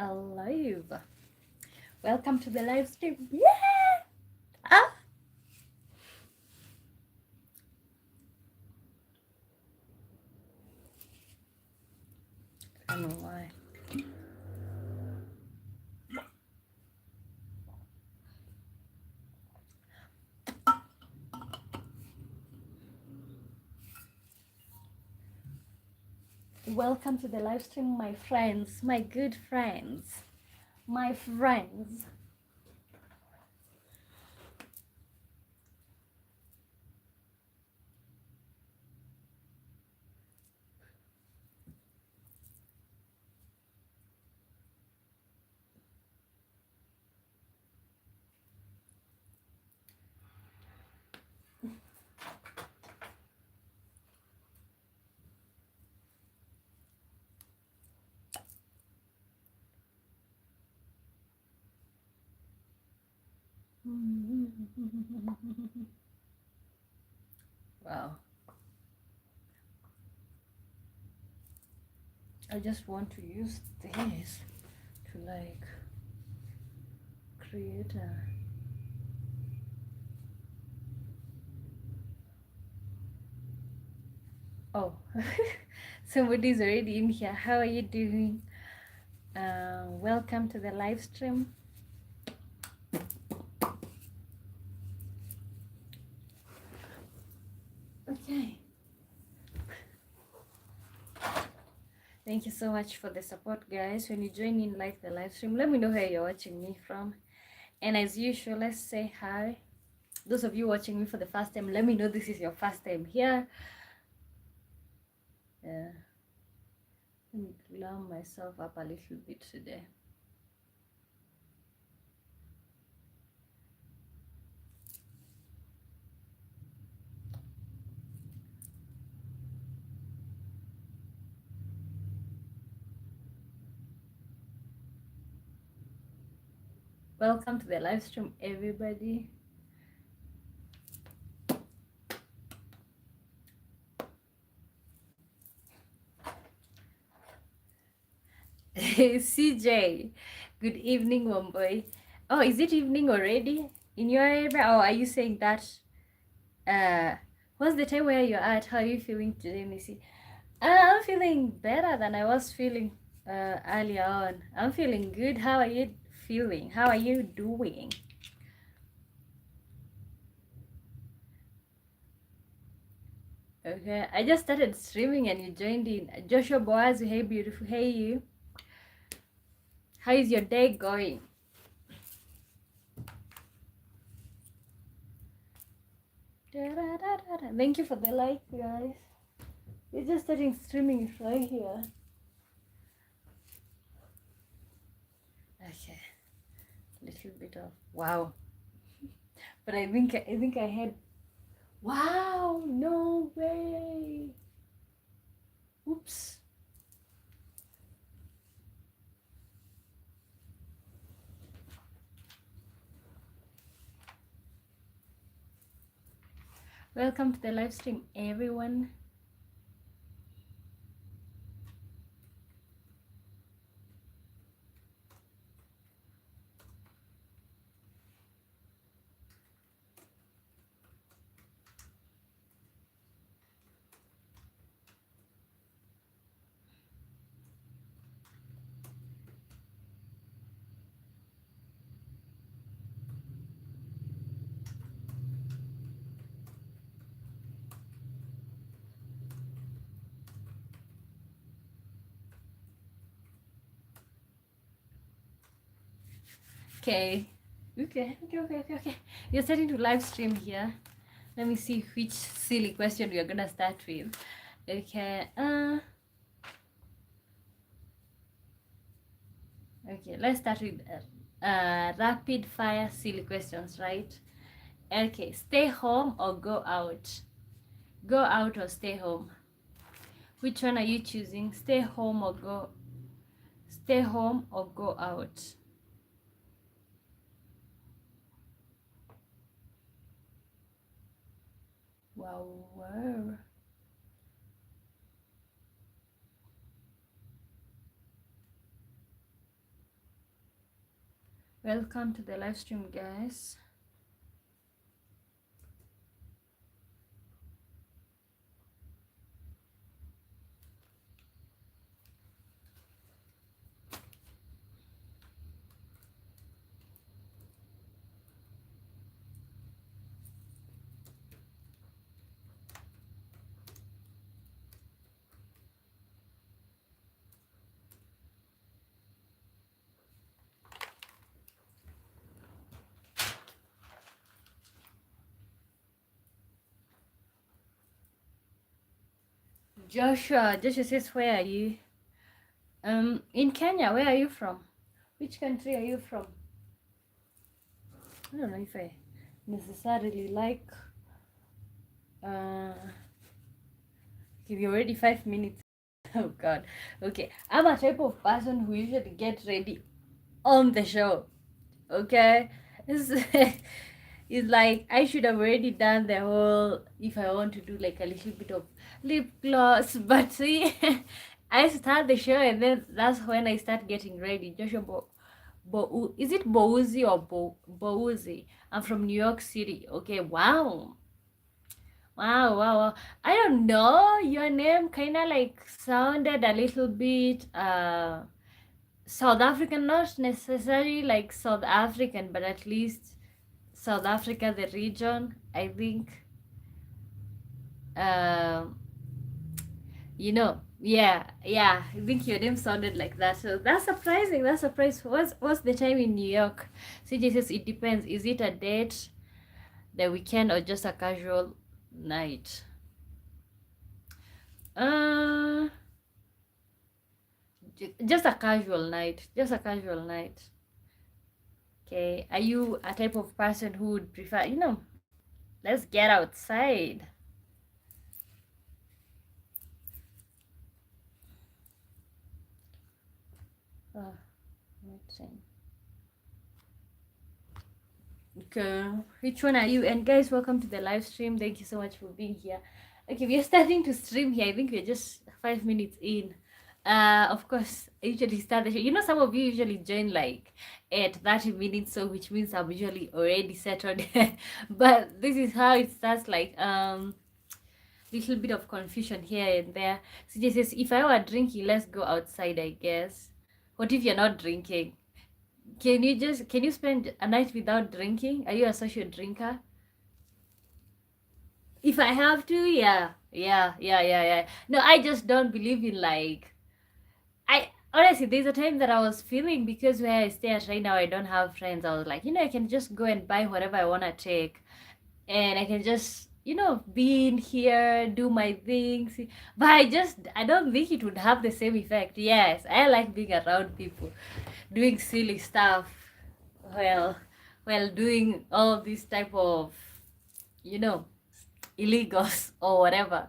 alive. Welcome to the live stream. Yeah. Ah. I don't know why. Welcome to the live stream, my friends, my good friends, my friends. Wow. I just want to use this to like create a oh. Somebody's already in here. How are you doing? Welcome to the live stream. Okay. Thank you so much for the support, guys. When you join in like the live stream, let me know where you're watching me from. And as usual, let's say hi. Those of you watching me for the first time, let me know this is your first time here. Let me glam myself up a little bit today. Welcome to the live stream, everybody. CJ, good evening, Womboy. Oh, is it evening already in your area? Or are you saying that? What's the time where you're at? How are you feeling today, Missy? I'm feeling better than I was feeling earlier on. I'm feeling good. How are you feeling? How are you doing? Okay, I just started streaming and you joined in. Joshua Boaz, hey beautiful, hey you. How is your day going? Thank you for the like, guys. We're just starting streaming right here. Okay, little bit of wow, but I think I had wow. No way. Oops. Welcome to the live stream, everyone. Okay. Okay. You're starting to live stream here. Let me see which silly question we are gonna start with. Okay. Okay. Let's start with rapid fire silly questions, right? Okay. Stay home or go out? Go out or stay home? Which one are you choosing? Stay home or go? Stay home or go out? Wow. Welcome to the live stream, guys. Joshua says, where are you? In Kenya. Where are you from? Which country are you from? I don't know if I necessarily like. Give you already 5 minutes. Oh God. Okay, I'm a type of person who usually get ready on the show. Okay, it's like I should have already done the whole, if I want to do like a little bit of lip gloss, but see, I start the show and then that's when I start getting ready. Joshua is it Bouzi or Bouzi? I'm from New York City. Okay, wow. Wow. I don't know. Your name kind of like sounded a little bit South African, not necessarily like South African, but at least South Africa, the region. I think, um, yeah. I think your name sounded like that. So that's surprising. That's surprising. What's the time in New York? CJ says it depends. Is it a date, the weekend, or just a casual night? Uh, just a casual night. Just a casual night. Okay. Are you a type of person who would prefer, let's get outside? Oh, let's see. Okay. Which one are you? And guys, welcome to the live stream. Thank you so much for being here. Okay, we are starting to stream here. I think we're just 5 minutes in. Of course, I usually start the show. Some of you usually join like at 30 minutes, so which means I'm usually already settled. But this is how it starts, like little bit of confusion here and there. CJ says, if I were drinking, let's go outside, I guess. What if you're not drinking? Can you spend a night without drinking? Are you a social drinker? If I have to, yeah. No, I just don't believe in like, I honestly, there's a time that I was feeling, because where I stay at right now, I don't have friends. I was like, I can just go and buy whatever I wanna take, and I can just be in here, do my things. But I don't think it would have the same effect. Yes, I like being around people, doing silly stuff, well doing all this type of you know illegals or whatever.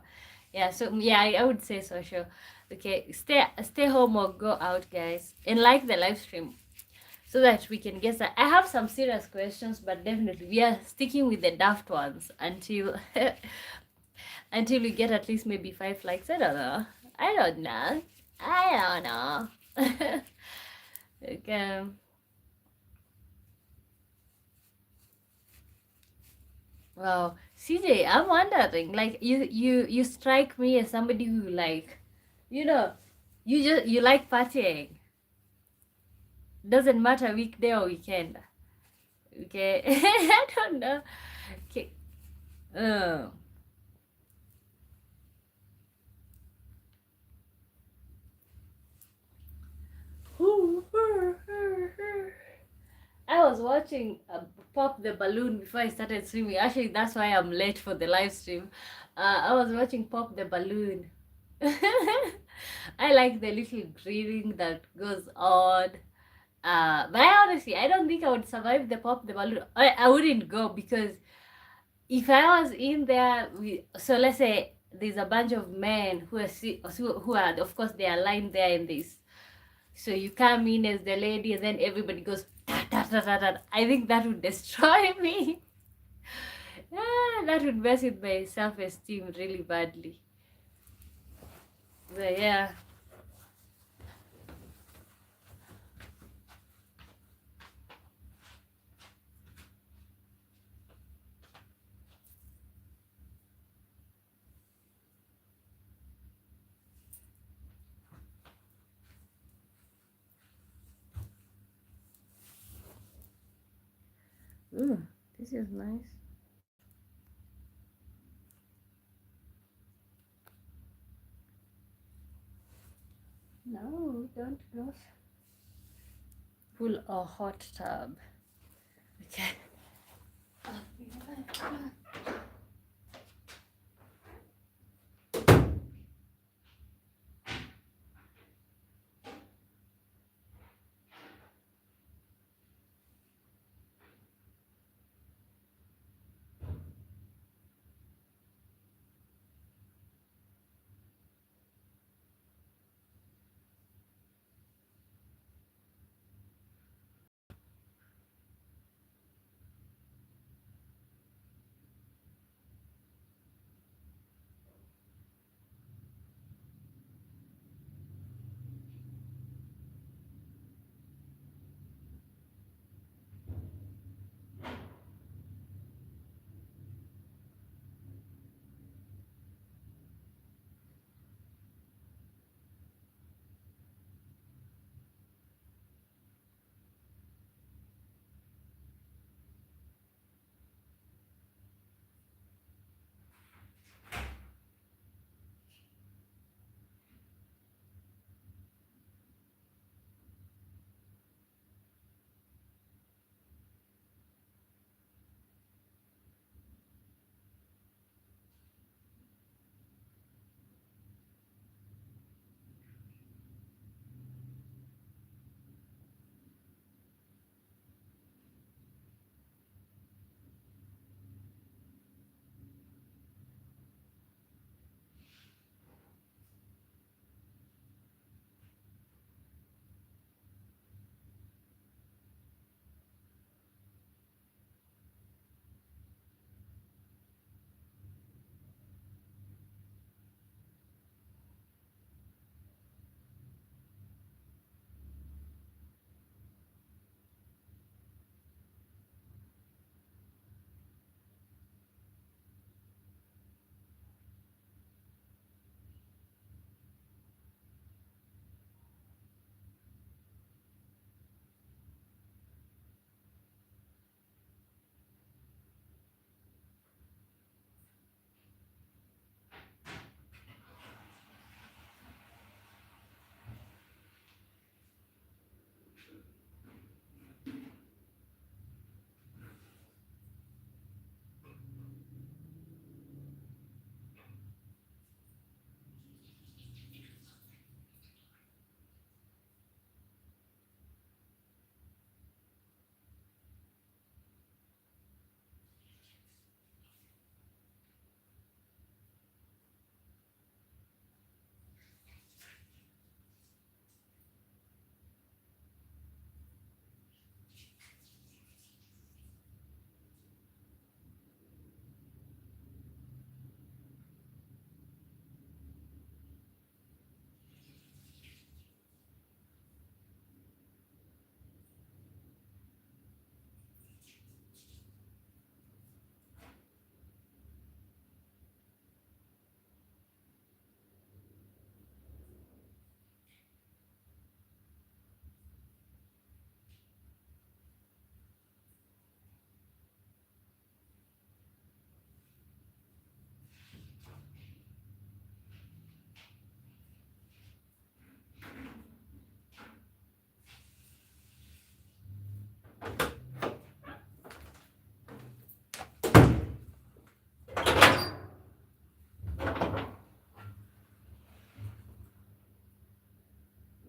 Yeah, so yeah, I would say social. Okay, stay home or go out, guys, and like the live stream so that we can get that. I have some serious questions, but definitely we are sticking with the daft ones until until we get at least maybe 5 likes. I don't know. Okay. Wow, CJ, I'm wondering, like, you strike me as somebody who, like, you know, you like partying. Doesn't matter weekday or weekend. Okay, I don't know. Okay. Uh, I was watching Pop the Balloon before I started streaming. Actually, that's why I'm late for the live stream. I was watching Pop the Balloon. I like the little breathing that goes on. But I don't think I would survive the Pop the Balloon. I wouldn't go, because if I was in there, so let's say there's a bunch of men who are, of course, they are lined there in this. So you come in as the lady, and then everybody goes ta ta ta ta ta. I think that would destroy me. That would mess with my self-esteem really badly. But yeah. Ooh, this is nice. No, don't close. Pool or hot tub. Okay.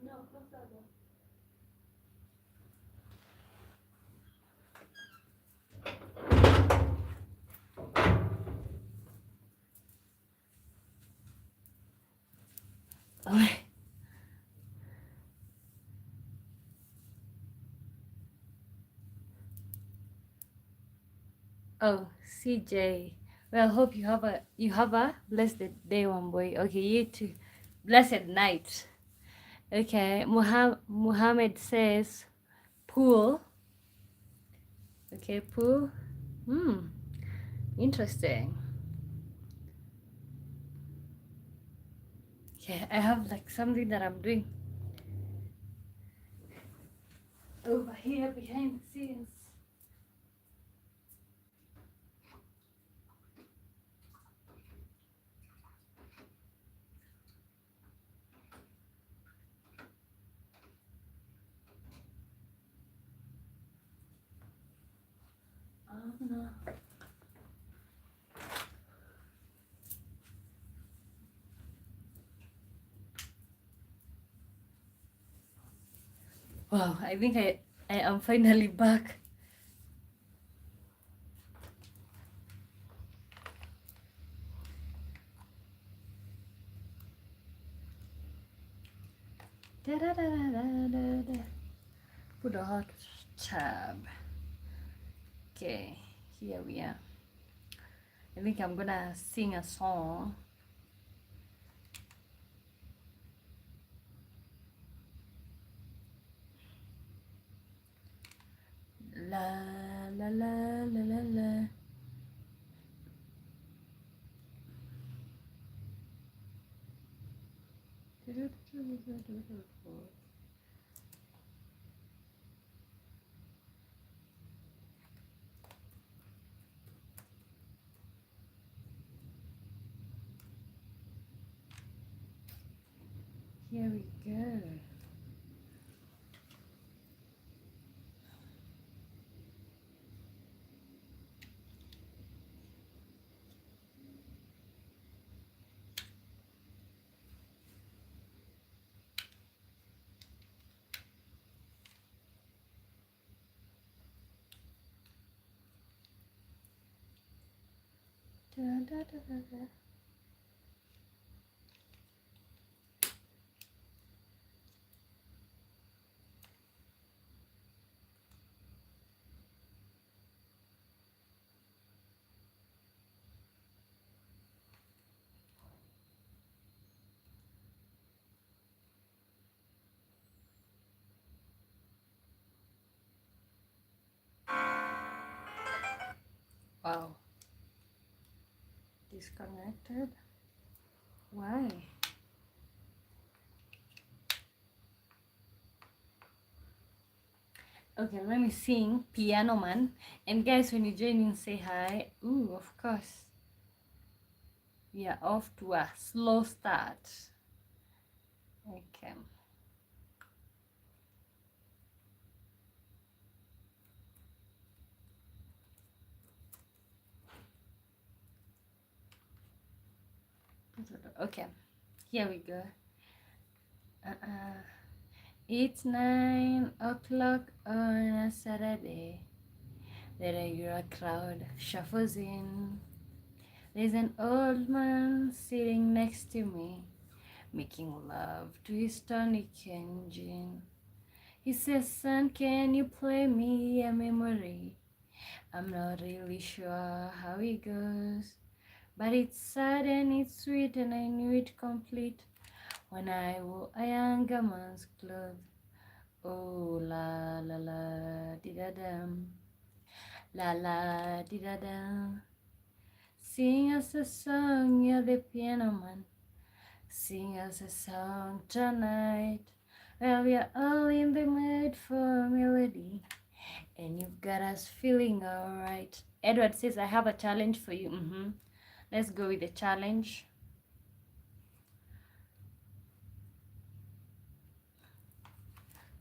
No, close that door. Oh. Oh, CJ. Well, hope you have a blessed day, one boy. Okay, you too. Blessed night. Okay, Muhammad says pool. Okay, pool. Hmm, interesting. Okay, I have like something that I'm doing over here behind the scenes. No. Wow, I think I am finally back. Da, da, da, da, da, da. Put a hot tab. Okay, here we are. I think I'm gonna sing a song. La la la la la la. Here we go. Da, da, da, da, da. Wow. Disconnected. Why? Okay, let me sing Piano Man. And guys, when you join in, say hi. Ooh, of course. We are off to a slow start. Okay. Okay, here we go. It's 9 o'clock on a Saturday. The regular crowd shuffles in. There's an old man sitting next to me, making love to his tonic engine. He says, "Son, can you play me a memory?" I'm not really sure how it goes, but it's sad and it's sweet, and I knew it complete when I wore a younger man's clothes. Oh, la la la, di-da-dum, la la, di-da-dum. Sing us a song, you're the piano man. Sing us a song tonight. Well, we are all in the mood for melody, and you've got us feeling alright. Edward says, I have a challenge for you. Let's go with the challenge.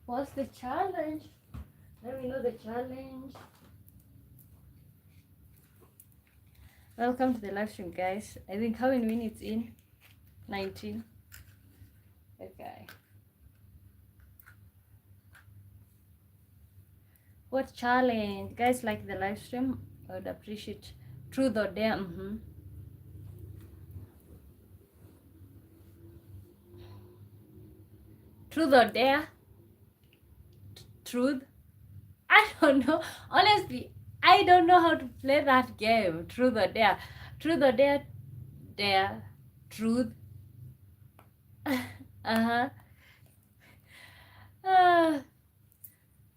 What's the challenge? Let me know the challenge. Welcome to the live stream, guys. I think how many minutes in? 19. Okay. What challenge? Guys, like the live stream? I would appreciate truth or dare. Truth or dare? Truth? I don't know. Honestly, I don't know how to play that game. Truth or dare? Truth or dare? Dare. Truth. uh-huh.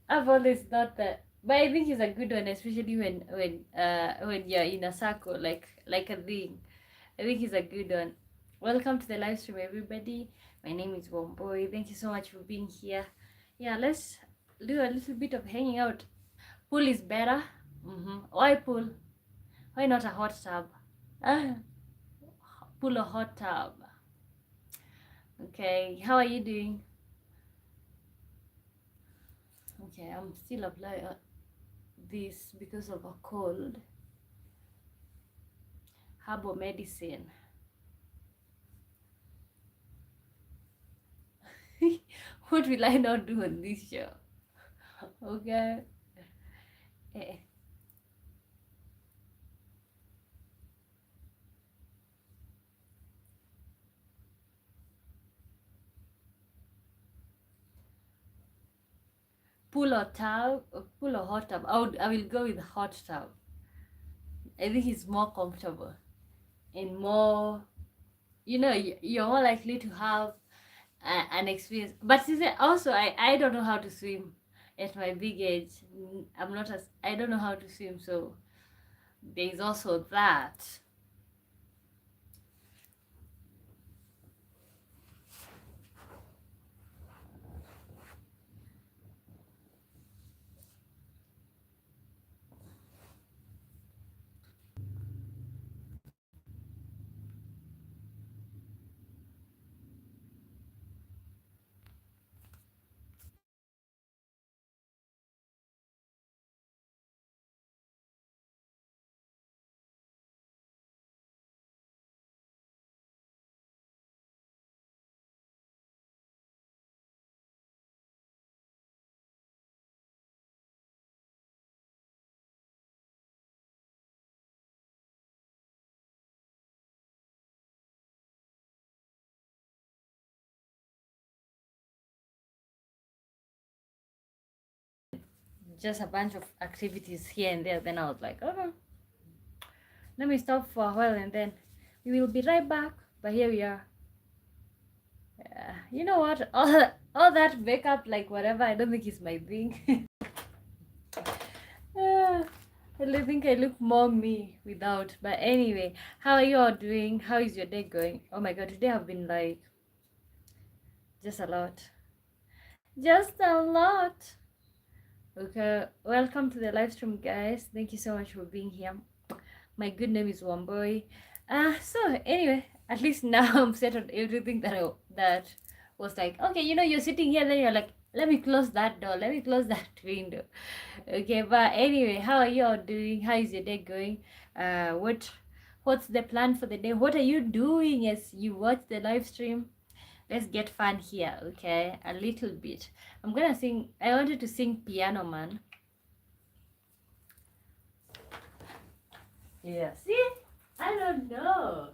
I've always thought that, but I think it's a good one, especially when you're in a circle, like a ring. I think it's a good one. Welcome to the live stream, everybody. My name is Womboy. Thank you so much for being here. Yeah, let's do a little bit of hanging out. Pool is better. Why pool? Why not a hot tub? Pool or hot tub? Okay, how are you doing? Okay, I'm still applying. this because of a cold. Herbal medicine. What will I not do on this show? Okay. Eh. Pool or tub, pool or hot tub. I will go with hot tub. I think it's more comfortable and more, you're more likely to have an experience. But also, I don't know how to swim at my big age. I don't know how to swim, so there's also that. Just a bunch of activities here and there. Then I was like, oh, let me stop for a while and then we will be right back. But here we are. You know what? All that makeup, like whatever, I don't think it's my thing. I think I look more me without. But anyway, how are you all doing? How is your day going? Oh my god, today have been like just a lot. Just a lot. Okay, welcome to the live stream, guys. Thank you so much for being here. My good name is Wamboy. So anyway, at least now I'm set on everything that was like, okay, you're sitting here, then you're like, let me close that door, let me close that window. Okay, but anyway, how are you all doing? How is your day going? What's the plan for the day? What are you doing as you watch the live stream? Let's get fun here, okay? A little bit. I wanted to sing Piano Man. Yeah, see? I don't know.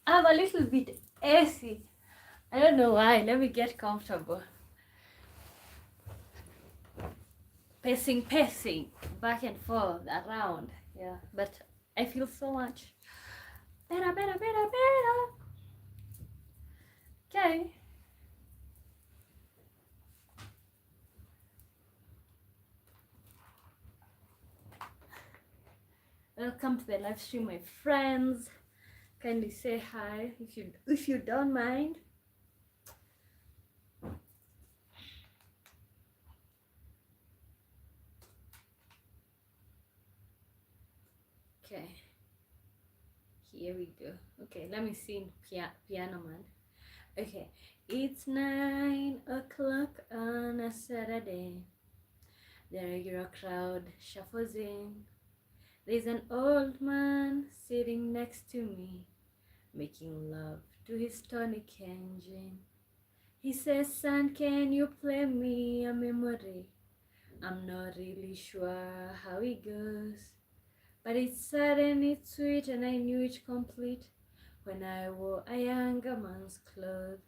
I'm a little bit AC. I don't know why. Let me get comfortable. Pacing, back and forth, around. Yeah, but I feel so much better. Okay. Welcome to the live stream, my friends. Kindly say hi if you don't mind. Okay, here we go. Okay, let me sing Piano Man. Okay, it's 9 o'clock on a Saturday. The regular crowd shuffles in. There's an old man sitting next to me, making love to his tonic engine. He says, son, can you play me a memory? I'm not really sure how it goes, but it's sad and it's sweet, and I knew it complete when I wore a younger man's clothes.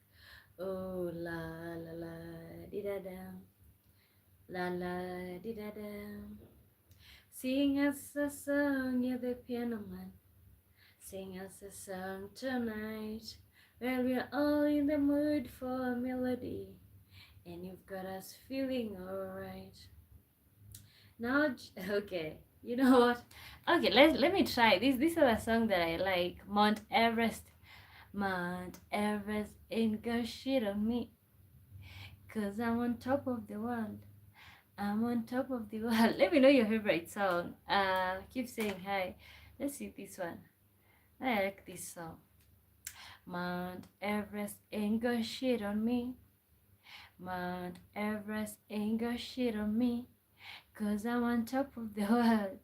Oh, la la la, di da da, la la di da da. Sing us a song, you're the piano man. Sing us a song tonight. Well, we're all in the mood for a melody, and you've got us feeling alright. Now, okay, you know what? Okay, let me try this. This is a song that I like. Mount Everest ain't got shit on me, 'cause I'm on top of the world. I'm on top of the world. Let me know your favorite song. Keep saying hi. Let's see this one. I like this song. Mount Everest ain't got shit on me. Mount Everest ain't got shit on me. 'Cause I'm on top of the world.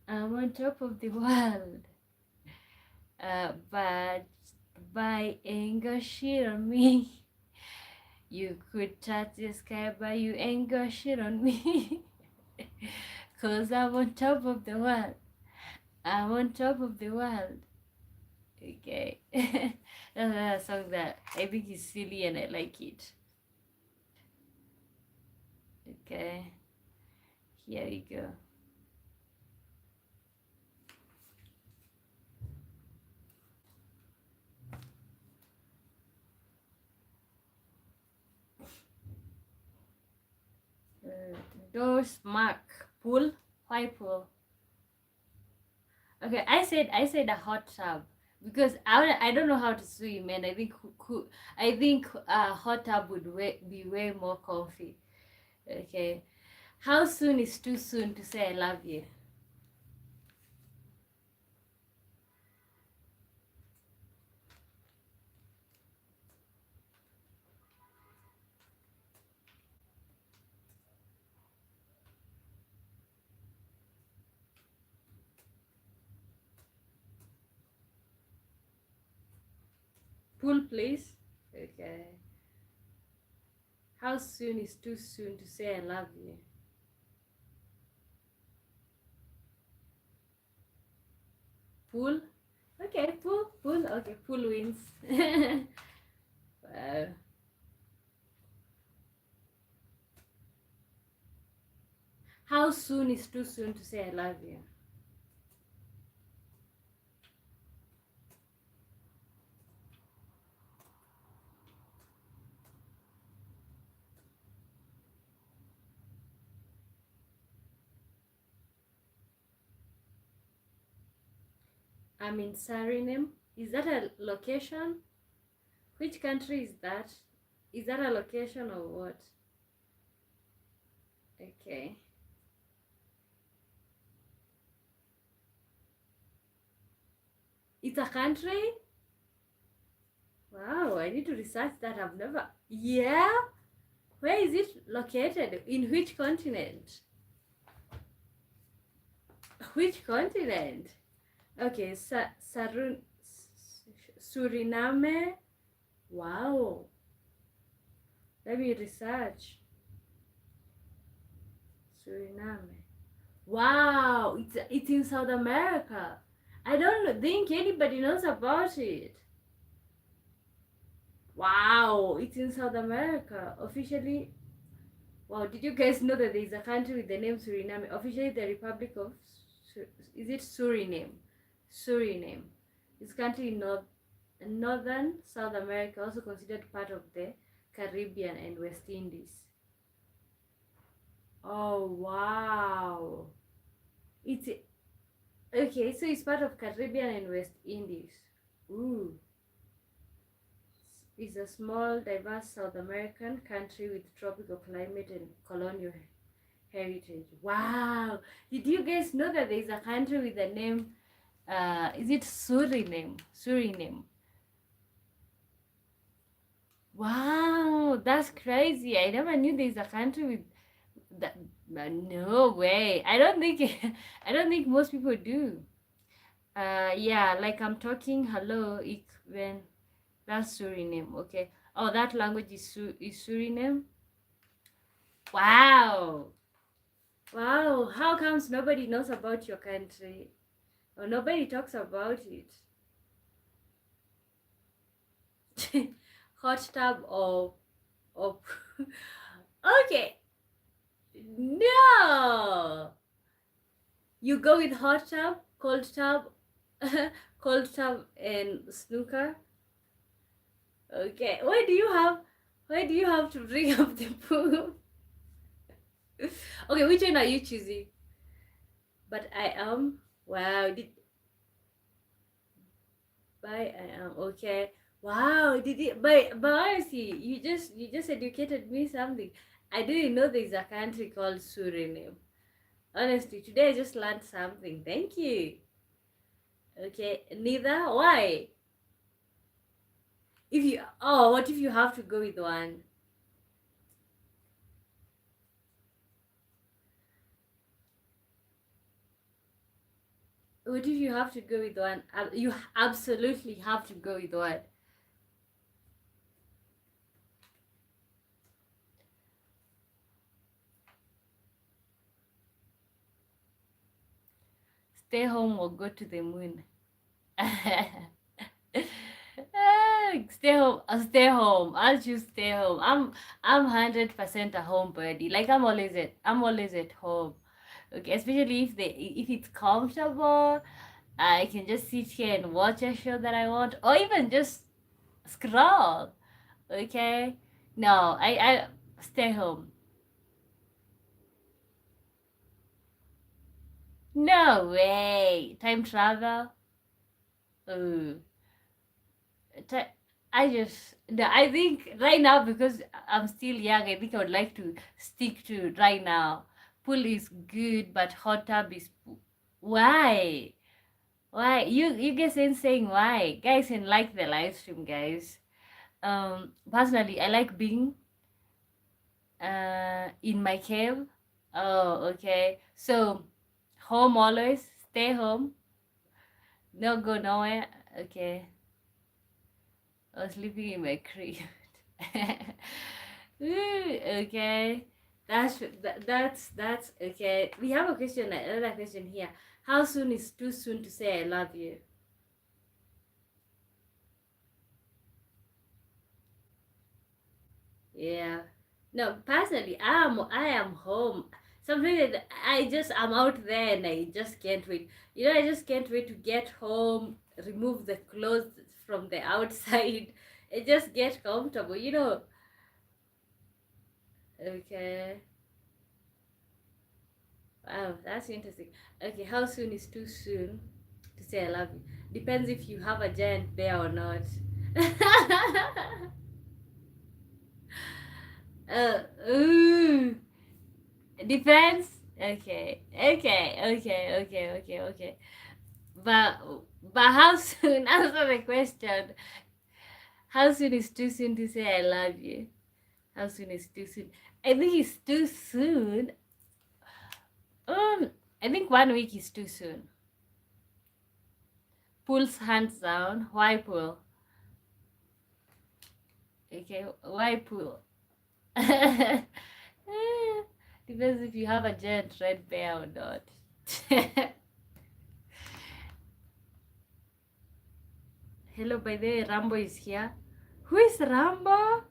I'm on top of the world. But by ain't got shit on me. You could touch the sky, but you ain't got shit on me. 'Cause I'm on top of the world. I'm on top of the world. Okay. That's a song that I think is silly and I like it. Okay. Here we go. Doors mark. Pool. Why pool? Okay, I said a hot tub because I don't know how to swim, and I think a hot tub would be way more comfy. Okay, how soon is too soon to say I love you? Pool, please. Okay, how soon is too soon to say I love you? Pool. Okay, pool. Okay, pool wins. Wow. How soon is too soon to say I love you? I'm in Suriname. Is that a location? Which country is that? Is that a location or what? Okay. It's a country? Wow, I need to research that. I've never. Yeah? Where is it located? In which continent? Which continent? Okay, Suriname. Wow. Let me research. Suriname. Wow, it's in South America. I don't think anybody knows about it. Wow, it's in South America. Officially, wow, did you guys know that there is a country with the name Suriname? Officially, the Republic of, is it Suriname? Suriname. It's a country in northern South America, also considered part of the Caribbean and West Indies. Oh, wow. It's, okay, so it's part of Caribbean and West Indies. Ooh. It's a small, diverse South American country with tropical climate and colonial heritage. Wow! Did you guys know that there is a country with the name? Is it Suriname? Suriname. Wow, that's crazy! I never knew there is a country with that. No way! I don't think. I don't think most people do. Yeah, like I'm talking. Hello, ik ben. That's Suriname. Okay. Oh, that language is Suriname. Wow. Wow. How comes nobody knows about your country? Or nobody talks about it? Hot tub or okay. No. You go with hot tub, cold tub and snooker. Okay. Why do you have to bring up the pool? Okay, which one are you choosing? But I am. Wow, I am okay. Wow, did it? But honestly, you just educated me something. I didn't know there's a country called Suriname. Honestly, today I just learned something. Thank you. Okay, neither. Why? What if you have to go with one? What if you have to go with one? You absolutely have to go with one. Stay home or go to the moon. Stay home. I'll stay home. I'll choose stay home. I'm 100% a homebody. Like I'm always at home. Okay, especially if it's comfortable, I can just sit here and watch a show that I want, or even just scroll. Okay, no, I stay home. No way. Time travel. Ooh. Ti- I think right now, because I'm still young, I think I would like to stick to right now. Pool is good, but hot tub is why? Why? You guys ain't saying why. Guys and like the live stream, guys. Personally, I like being in my cave. Oh, okay. So home always, stay home, no go nowhere. Okay. I was sleeping in my crib. Ooh, okay. That's okay. We have a question, another question here. How soon is too soon to say I love you? Yeah. No, personally, I am home. Sometimes I'm out there and I just can't wait. I just can't wait to get home, remove the clothes from the outside, and just get comfortable. Okay. Wow, that's interesting. Okay, how soon is too soon to say I love you? Depends if you have a giant bear or not. Ooh. Depends. Okay. But but how soon? Answer the question. How soon is too soon to say I love you? How soon is too soon? I think it's too soon. Um, I think 1 week is too soon. Pulls hands down. Why pull? Okay, why pull? Depends if you have a giant red bear or not. Hello, by the way, Rambo is here. Who is Rambo?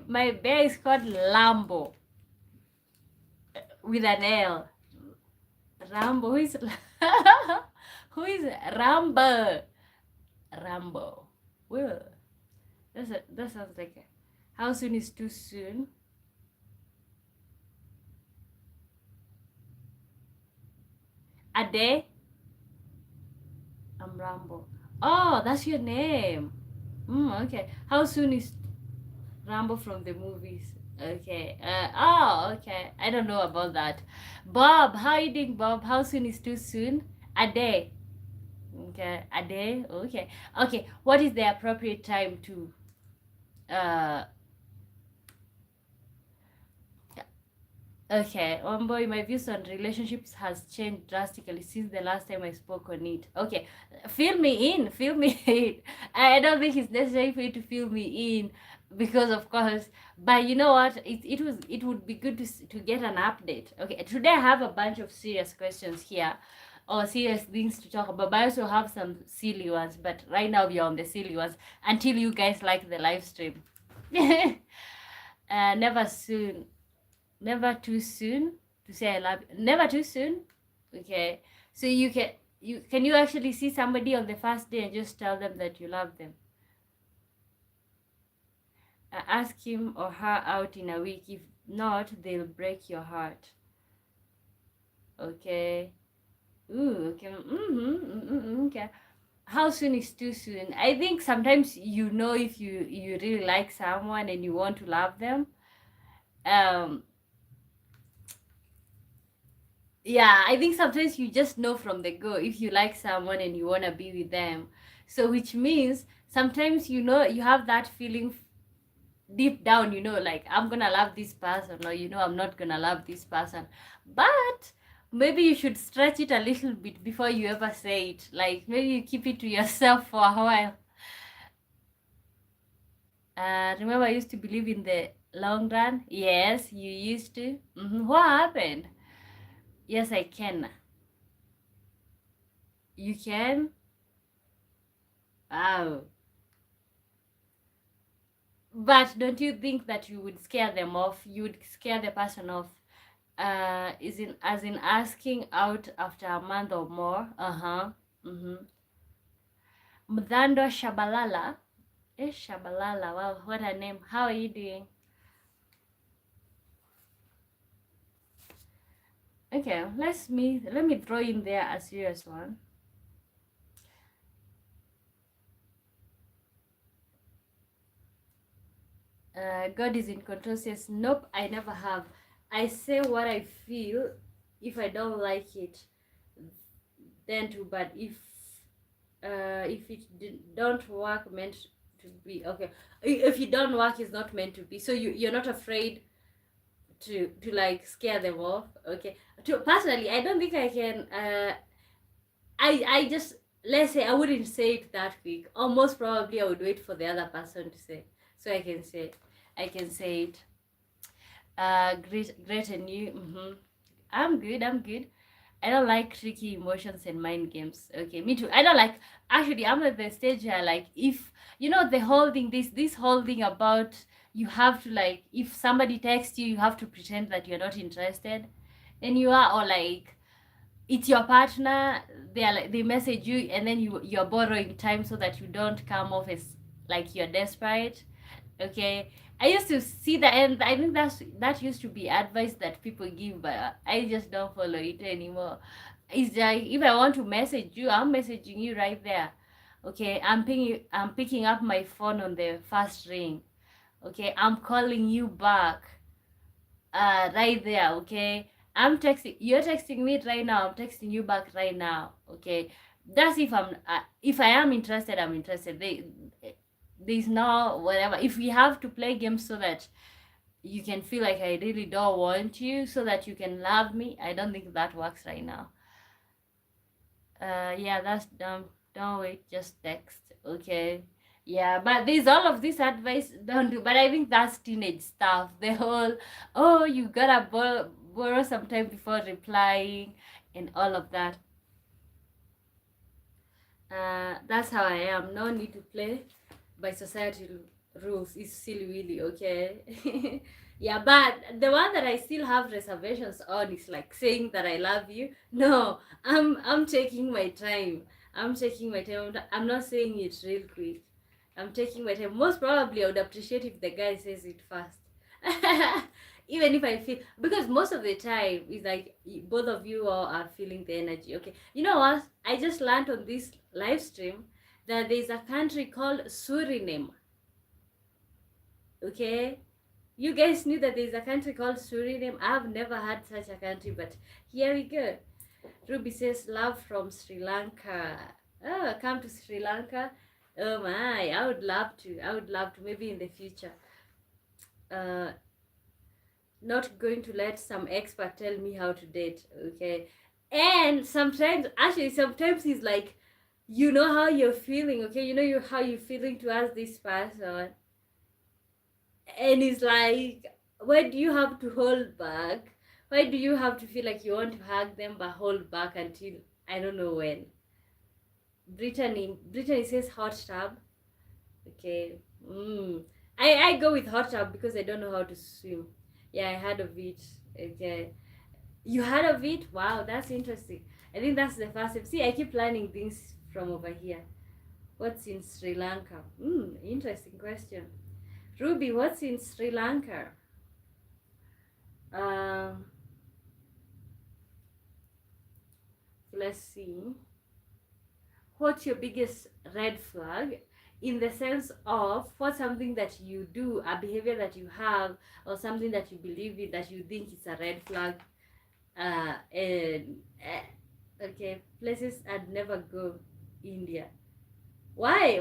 My bear is called Lambo with an L. Rambo. Who is Rambo? Rambo. Well, that sounds like how soon is too soon? A day? I'm Rambo. Oh, that's your name. Okay. How soon is Rambo from the movies? Okay. Okay. I don't know about that. Bob, how you doing, Bob? How soon is too soon? A day. Okay. A day. Okay. Okay. What is the appropriate time to uh Okay, boy, my views on relationships has changed drastically since the last time I spoke on it. Okay, fill me in. I don't think it's necessary for you to fill me in because, of course, but you know what? It would be good to get an update. Okay, today I have a bunch of serious questions here, or serious things to talk about, but I also have some silly ones. But right now we are on the silly ones until you guys like the live stream. Never soon. Never too soon to say I love you. Never too soon. Okay. So you actually see somebody on the first day and just tell them that you love them. Ask him or her out in a week. If not, they'll break your heart. Okay. Ooh. Okay. Okay. How soon is too soon? I think sometimes if you really like someone and you want to love them. Yeah, I think sometimes you just know from the go if you like someone and you want to be with them. So which means sometimes you have that feeling deep down, like I'm gonna love this person, or I'm not gonna love this person. But Maybe you should stretch it a little bit before you ever say it. Like maybe you keep it to yourself for a while. Remember, I used to believe in the long run. Yes, you used to. What happened? Yes, I can. You can. Wow. But don't you think that you would scare them off? You would scare the person off. Is in as in asking out after a month or more. Uh-huh. Mm-hmm. Mdhando Shabalala. Shabalala. Wow, what a name. How are you doing? Okay, let me throw in there a serious one. God is in control says, nope, I never have. I say what I feel. If I don't like it, then too bad. If it don't work, meant to be okay. If you don't work, it's not meant to be. So you're not afraid to like scare them off. Okay. To personally, I don't think I can. I just, let's say I wouldn't say it that quick. Or most probably I would wait for the other person to say, so I can say it. Great and you. I'm good. I'm good. I don't like tricky emotions and mind games. Okay, me too. I don't like. Actually, I'm at the stage where, like, if you know the whole thing, this whole thing about you have to, like, if somebody texts you, you have to pretend that you're not interested. Then you are, or like it's your partner. They are like, they message you, and then you're borrowing time so that you don't come off as like you're desperate. Okay, I used to see that, and I think that used to be advice that people give, but I just don't follow it anymore. It's like, if I want to message you, I'm messaging you right there. Okay, I'm picking up my phone on the first ring. Okay, I'm calling you back right there. Okay, you're texting me right now, I'm texting you back right now. Okay, that's if I am interested, I'm interested. There's no whatever. If we have to play games so that you can feel like I really don't want you, so that you can love me, I don't think that works right now. Yeah, that's dumb. Don't wait, just text. Okay. Yeah, but there's all of this advice, don't do. But I think that's teenage stuff. The whole, oh, you gotta borrow some time before replying, and all of that. That's how I am. No need to play by society rules. It's silly, really. Okay. Yeah, but the one that I still have reservations on is like saying that I love you. No, I'm taking my time. I'm taking my time. I'm not saying it real quick. I'm taking my time. Most probably, I would appreciate if the guy says it fast. Even if I feel, because most of the time it's like both of you all are feeling the energy. Okay, you know what? I just learned on this live stream that there's a country called Suriname. Okay, you guys knew that there's a country called Suriname? I've never had such a country, but here we go. Ruby says, love from Sri Lanka. Oh, come to Sri Lanka. Oh my, I would love to. I would love to, maybe in the future. Uh, Not going to let some expert tell me how to date, okay? And sometimes he's like, you know how you're feeling, okay? You know how you're feeling to ask this person, and it's like, why do you have to hold back? Why do you have to feel like you want to hug them but hold back until I don't know when? Brittany says hot tub. Okay. I go with hot tub because I don't know how to swim. Yeah, I heard of it. Okay. You heard of it? Wow, that's interesting. I think that's the first step. See, I keep learning things from over here. What's in Sri Lanka? Interesting question. Ruby, what's in Sri Lanka? Um, let's see. What's your biggest red flag? In the sense of what's something that you do, a behavior that you have, or something that you believe in that you think is a red flag. And okay, places I'd never go. India. Why?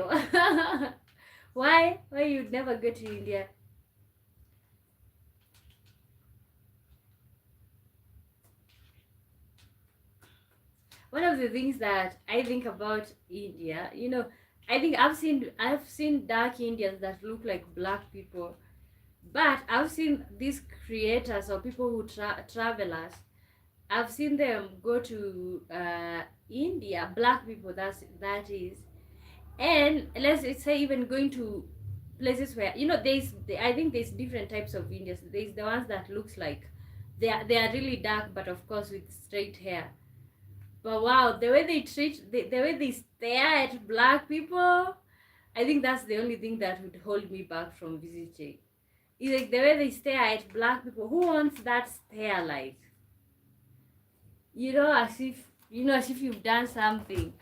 Why you'd never go to India? one of the things that I think about India, you know, I think I've seen dark Indians that look like black people, but I've seen these creators or people who travelers. I've seen them go to India, black people. That is, and let's say even going to places where, you know, I think there's different types of Indians. There's the ones that looks like they are really dark, but of course with straight hair. But wow, the way they treat the way they stare at black people, I think that's the only thing that would hold me back from visiting. It's like the way they stare at black people. Who wants that stare? Like, you know, as if you've done something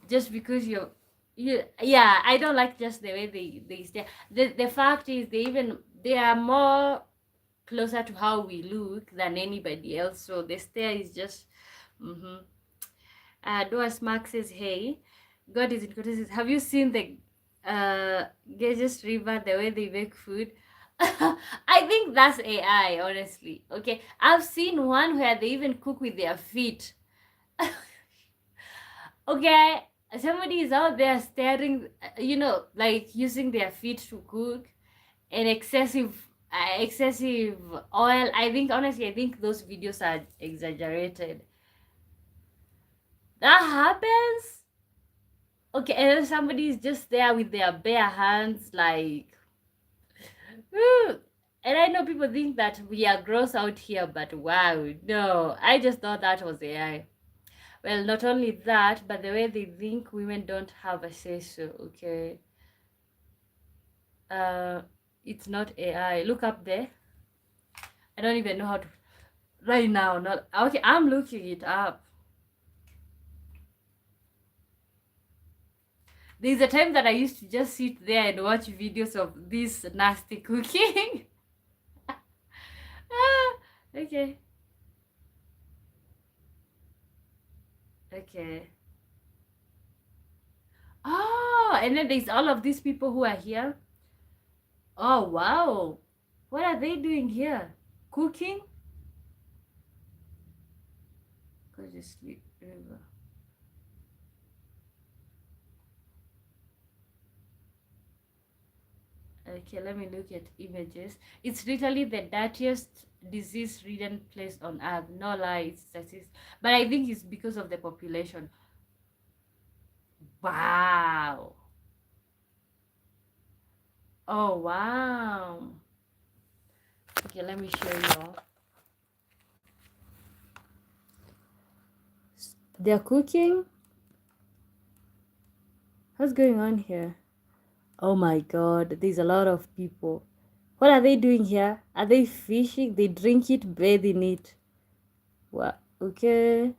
just because yeah, I don't like just the way they stare. The fact is they are more closer to how we look than anybody else, so the stare is just mm-hmm. Doas Mark says, hey, God is in quotations. Have you seen the Ganges River, the way they make food? I think that's AI, honestly. Okay, I've seen one where they even cook with their feet. Okay, somebody is out there staring, you know, like using their feet to cook, and excessive oil. I think, honestly, I think those videos are exaggerated. That happens. Okay, and then somebody is just there with their bare hands, like, "Ooh." And I know people think that we are gross out here, but wow, no, I just thought that was AI. Well, not only that, but the way they think women don't have a say so, okay? Uh, it's not AI. Look up there. I don't even know how to, right now, not, okay, I'm looking it up. There's a time that I used to just sit there and watch videos of this nasty cooking. Okay. Okay. Oh, and then there's all of these people who are here. Oh, wow. What are they doing here? Cooking? Gorgeous river. Okay, let me look at images. It's literally the dirtiest disease-ridden place on earth. No lie, it's statistics. But I think it's because of the population. Wow. Oh, wow. Okay, let me show you. They're cooking? What's going on here? Oh my god, there's a lot of people. What are they doing here? Are they fishing? They drink it, bathe in it. What? Okay.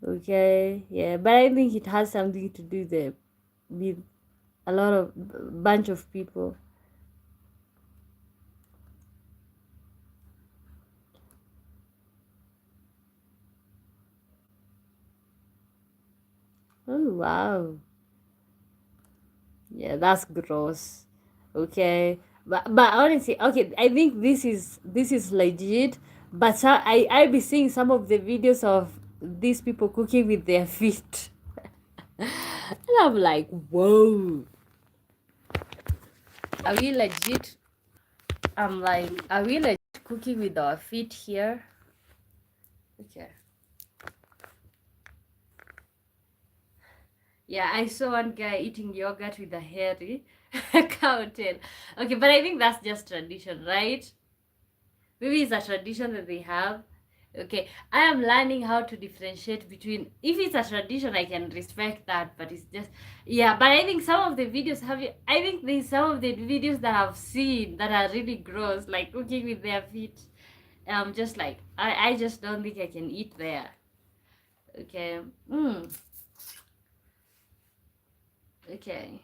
Okay, yeah, but I think it has something to do there with a lot of bunch of people. Oh wow. Yeah, that's gross. Okay. But honestly, okay, I think this is legit. But I be seeing some of the videos of these people cooking with their feet. And I'm like, whoa. Are we legit? I'm like, are we legit cooking with our feet here? Okay. Yeah, I saw one guy eating yogurt with a hairy cow tail. Okay, but I think that's just tradition, right? Maybe it's a tradition that they have. Okay, I am learning how to differentiate between, if it's a tradition, I can respect that, but it's just, yeah. But I think some of the videos I think there's some of the videos that I've seen that are really gross, like cooking with their feet. I'm just like, I just don't think I can eat there. Okay. Okay.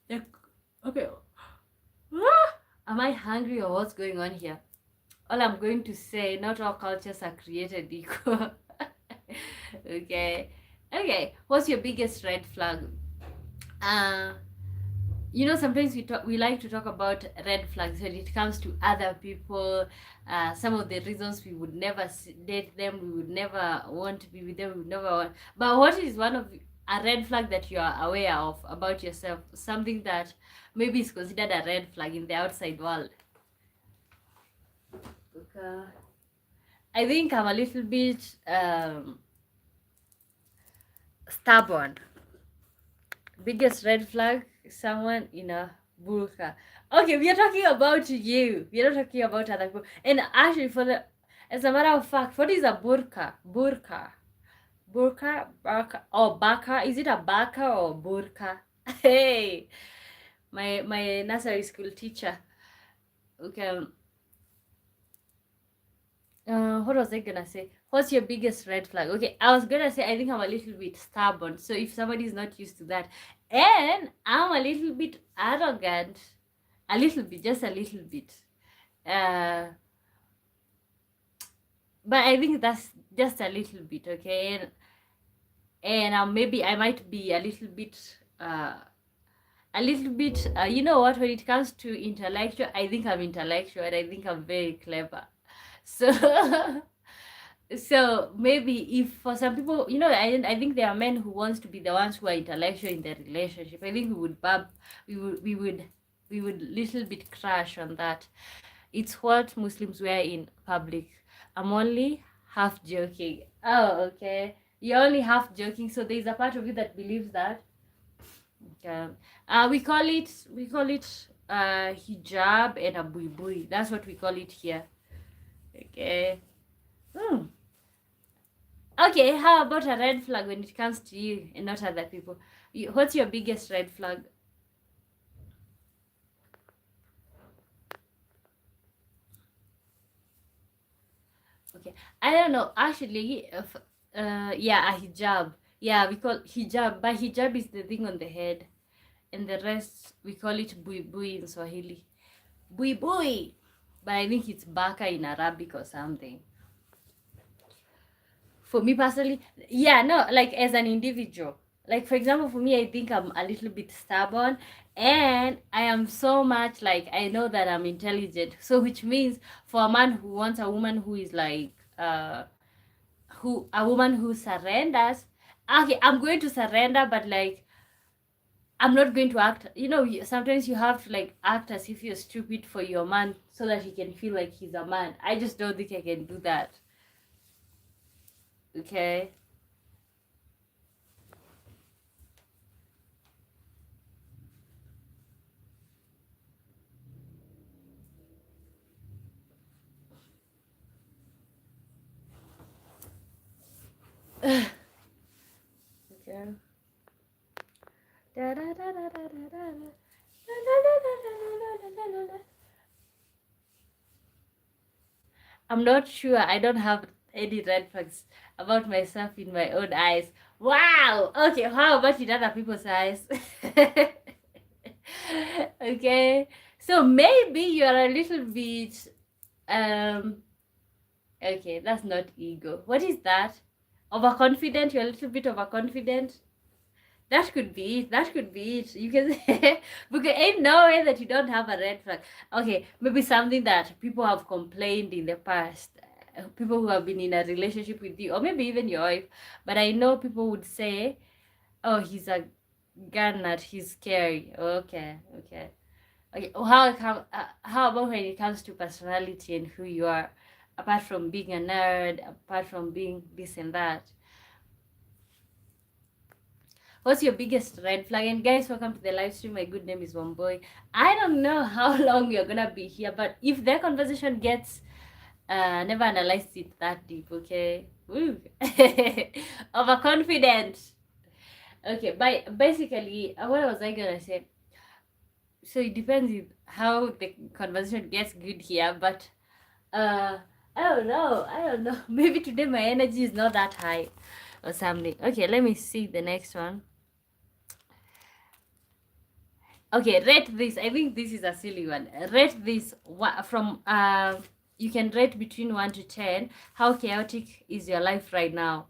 Yeah. Okay. Am I hungry or what's going on here? All I'm going to say, not all cultures are created equal. Okay. Okay. What's your biggest red flag? Uh you know, sometimes we like to talk about red flags when it comes to other people, some of the reasons we would never date them, we would never want to be with them, we would never want. But what is one of a red flag that you are aware of about yourself, something that maybe is considered a red flag in the outside world? Okay. I think I'm a little bit stubborn. Biggest red flag, someone in a burqa. Okay, we are talking about you. We are not talking about other people. And actually, as a matter of fact, what is a burqa? Burqa, or baka? Is it a baka or burqa? Hey, my nursery school teacher. Okay. What was I gonna say? What's your biggest red flag? Okay, I was gonna say I think I'm a little bit stubborn. So if somebody is not used to that, and I'm a little bit arrogant, a little bit, just a little bit. Uh, but I think that's just a little bit, okay. And maybe I might be a little bit. You know what? When it comes to intellectual, I think I'm intellectual, and I think I'm very clever. So. So maybe if for some people, you know, I think there are men who wants to be the ones who are intellectual in their relationship. I think we would little bit crash on that. It's what Muslims wear in public. I'm only half joking. Oh, okay. You're only half joking. So there's a part of you that believes that. Okay. We call it hijab and a buibui. That's what we call it here. Okay. Hmm. Okay, how about a red flag when it comes to you and not other people? What's your biggest red flag? Okay, I don't know. Actually, yeah, a hijab. Yeah, we call hijab, but hijab is the thing on the head, and the rest we call it bui bui in Swahili. Bui bui, but I think it's baka in Arabic or something. For me personally, yeah, no, like as an individual, like for example, for me, I think I'm a little bit stubborn, and I am so much like I know that I'm intelligent, so which means for a man who wants a woman who is like who a woman who surrenders, okay, I'm going to surrender, but like I'm not going to act, you know, sometimes you have to like act as if you're stupid for your man so that he can feel like he's a man. I just don't think I can do that. Okay. Okay. I'm not sure. I don't have any red flags about myself in my own eyes. Wow. Okay. How about in other people's eyes? Okay. So maybe you are a little bit. Okay, that's not ego. What is that? Overconfident. You're a little bit overconfident. That could be it. That could be it. You can say, because ain't no way that you don't have a red flag. Okay, maybe something that people have complained in the past. People who have been in a relationship with you, or maybe even your wife. But I know people would say, "Oh, he's a gun nut. He's scary." Okay, okay, okay. How about when it comes to personality and who you are, apart from being a nerd, apart from being this and that? What's your biggest red flag? And guys, welcome to the live stream. My good name is Wamboy. I don't know how long we are gonna be here, but if the conversation gets never analyzed it that deep, okay? Woo. Overconfident. Okay, but basically, what was I gonna say? So it depends how the conversation gets good here, but I don't know. I don't know. Maybe today my energy is not that high or something. Okay, let me see the next one. Okay, rate this. I think this is a silly one. Rate this from you can rate between 1 to 10. How chaotic is your life right now?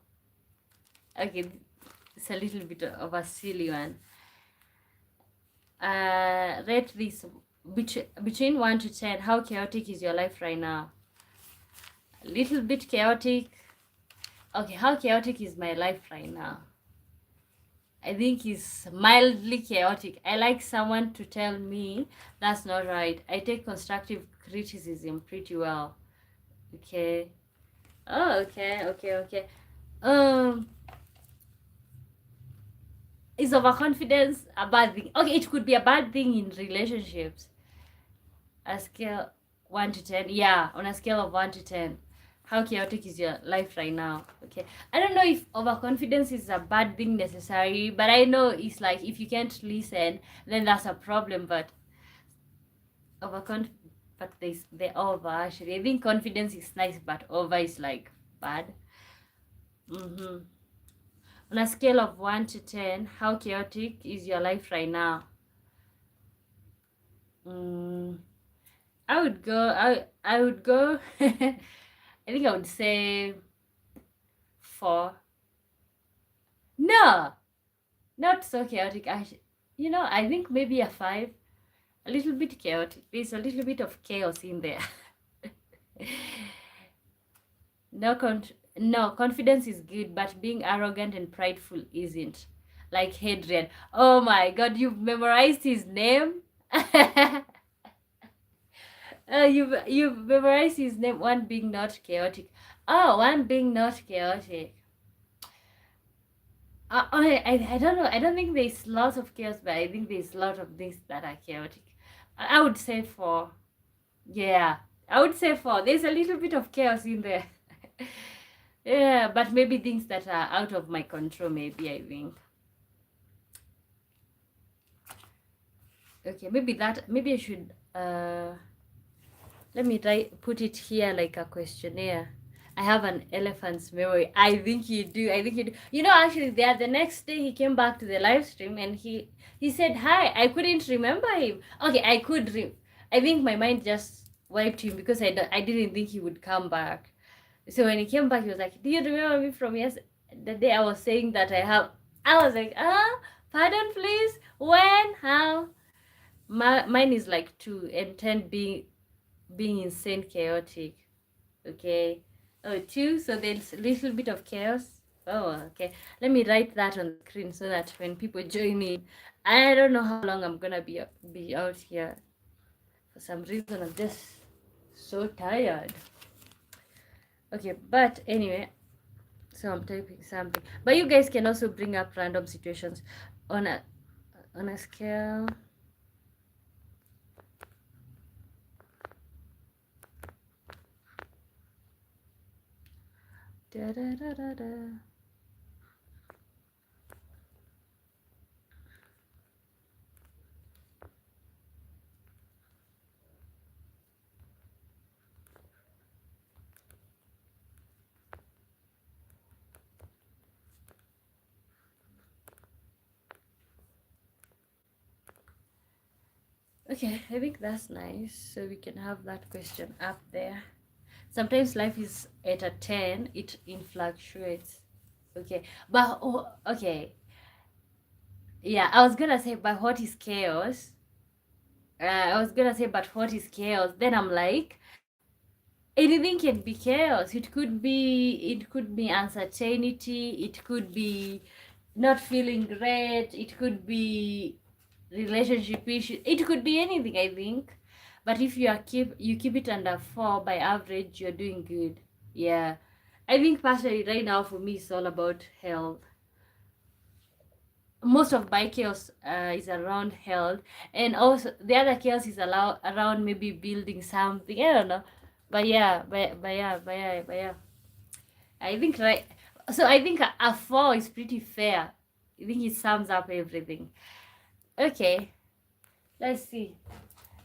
Okay, it's a little bit of a silly one. Rate this between 1 to 10. How chaotic is your life right now? A little bit chaotic. Okay, how chaotic is my life right now? I think it's mildly chaotic. I like someone to tell me that's not right. I take constructive criticism pretty well. Okay. Oh, okay. Um, is overconfidence a bad thing? Okay, it could be a bad thing in relationships. A scale 1 to 10. Yeah, on a scale of 1 to 10. How chaotic is your life right now? Okay. I don't know if overconfidence is a bad thing necessarily, but I know it's like if you can't listen, then that's a problem. But but they over actually. I think confidence is nice, but over is like bad. Mm-hmm. On a scale of 1 to 10, how chaotic is your life right now? I would go. I would go. I think I would say 4. No, not so chaotic. I think maybe a 5. A little bit chaotic. There's a little bit of chaos in there. No, confidence is good, but being arrogant and prideful isn't. Like Hadrian. Oh my God, you've memorized his name. You've memorized his name. One being not chaotic. Oh, one being not chaotic. I don't know. I don't think there's lots of chaos, but I think there's a lot of things that are chaotic. I would say 4. Yeah, I would say 4. There's a little bit of chaos in there. Yeah, but maybe things that are out of my control, maybe, I think. Okay, maybe I should, let me put it here like a questionnaire. I have an elephant's memory. I think you do. Actually, the next day he came back to the live stream and he said hi. I couldn't remember him. Okay, I think my mind just wiped him because I didn't think he would come back. So when he came back, he was like, "Do you remember me from the day I was saying that I was like, pardon, please. When? How?" Mine is like 2 and 10 being insane chaotic. Okay. Oh, 2. So there's a little bit of chaos. Oh, okay. Let me write that on the screen so that when people join in, I don't know how long I'm gonna be out here. For some reason, I'm just so tired. Okay, but anyway, so I'm typing something. But you guys can also bring up random situations on a scale. Da, da, da, da, da. Okay, I think that's nice. So we can have that question up there. Sometimes life is at a 10, it fluctuates. Okay, but okay. Yeah, I was gonna say, but what is chaos? But what is chaos? Then I'm like, anything can be chaos. It could be uncertainty. It could be not feeling great. It could be relationship issues. It could be anything, I think. But if you keep it under 4 by average, you're doing good. Yeah, I think personally right now for me it's all about health. Most of my chaos is around health, and also the other chaos is around maybe building something. I don't know, but yeah, but yeah. I think right. So I think a 4 is pretty fair. I think it sums up everything. Okay, let's see.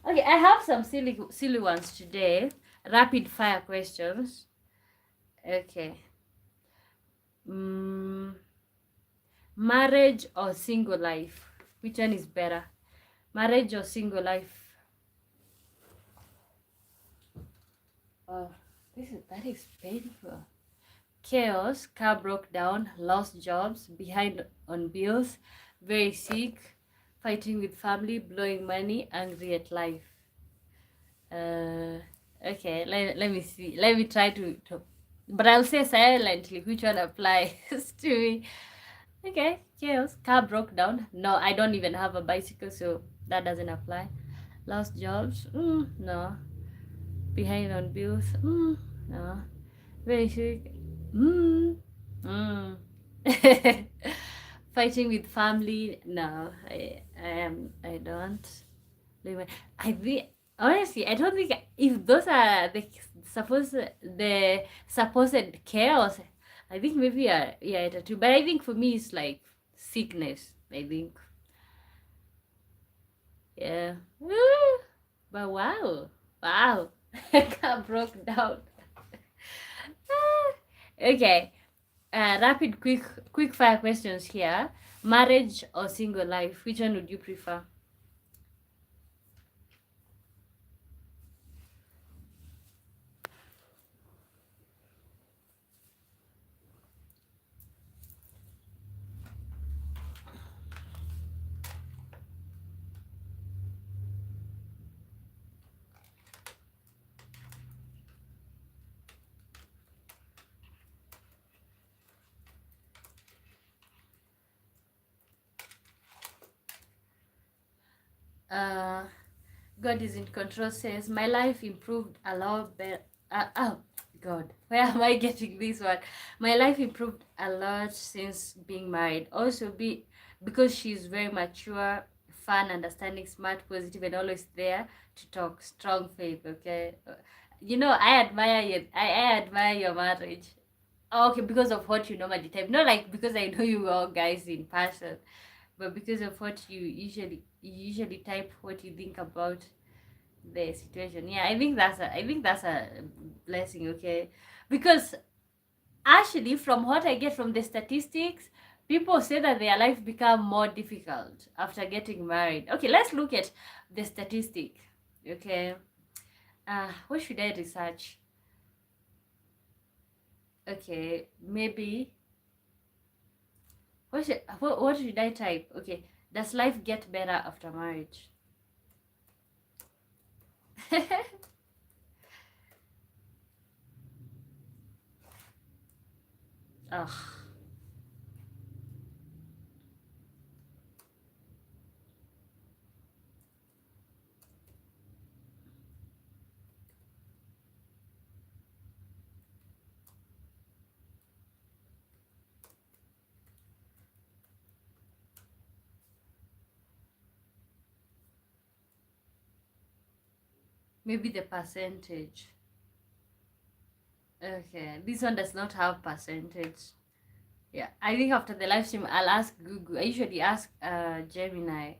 Okay, I have some silly ones today. Rapid fire questions. Okay. Marriage or single life? Which one is better? Marriage or single life? Oh, that is painful. Chaos, car broke down, lost jobs, behind on bills, very sick, Fighting with family, blowing money, angry at life. Okay, let me see. Let me try to but I'll say silently which one applies to me. Okay, chaos. Car broke down. No, I don't even have a bicycle, so that doesn't apply. Lost jobs. No. Behind on bills. No. Very sick. Mm. Fighting with family. No, I don't. I think honestly, I don't think if those are the supposed chaos. I think maybe yeah, it too. But I think for me it's like sickness. I think yeah. Woo! But wow, car broke down. Okay, rapid, quick fire questions here. Marriage or single life? Which one would you prefer? Uh, God is in control says, my life improved a lot better. Oh, God, where am I getting this one? My life improved a lot since being married. Also, because she's very mature, fun, understanding, smart, positive, and always there to talk. Strong faith, okay? I admire you. I admire your marriage. Okay, because of what you normally type. Not like because I know you all guys in person, but because of what you usually type, what you think about the situation. Yeah, I think that's a blessing, okay? Because actually from what I get from the statistics, people say that their life become more difficult after getting married. Okay, let's look at the statistic. Okay. What should I research? Okay, maybe what should I type? Okay, does life get better after marriage? Ugh, maybe the percentage. Okay, this one does not have percentage. Yeah, I think after the live stream, I'll ask Google. I usually ask Gemini.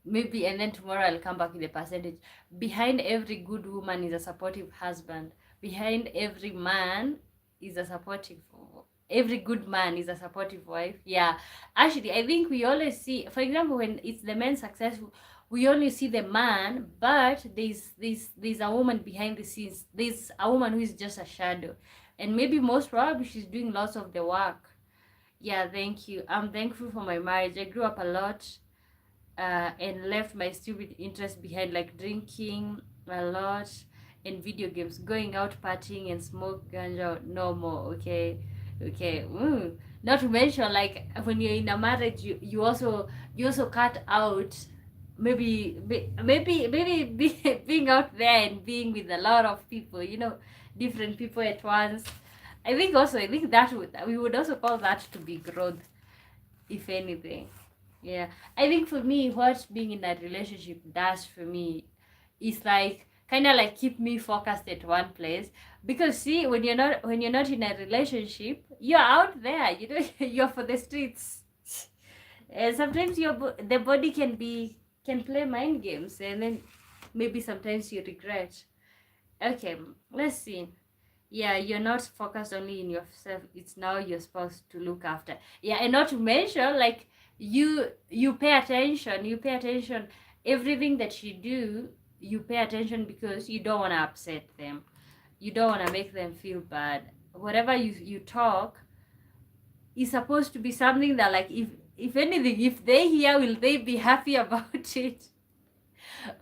Maybe, and then tomorrow I'll come back with the percentage. Behind every good woman is a supportive husband. Behind every man is a supportive. Every good man is a supportive wife. Yeah, actually, I think we always see, for example, when it's the man successful, we only see the man, but there's a woman behind the scenes. There's a woman who is just a shadow, and maybe most probably she's doing lots of the work. Yeah, thank you. I'm thankful for my marriage. I grew up a lot and left my stupid interest behind, like drinking a lot and video games, going out partying and smoke ganja. No more. Okay, okay. Not to mention, like when you're in a marriage, you also cut out maybe being out there and being with a lot of people. Different people at once. I think that we would also call that to be growth, if anything. Yeah, I think for me, what being in a relationship does for me is like kind of like keep me focused at one place. Because see, when you're not in a relationship, you're out there. You're for the streets, and sometimes the body can play mind games, and then maybe sometimes you regret. Okay, let's see. Yeah, you're not focused only in yourself, it's now your spouse to look after. Yeah, and not to mention, like, you pay attention everything that you do. You pay attention because you don't want to upset them, you don't want to make them feel bad. Whatever you talk is supposed to be something that, like, if anything, if they hear, will they be happy about it?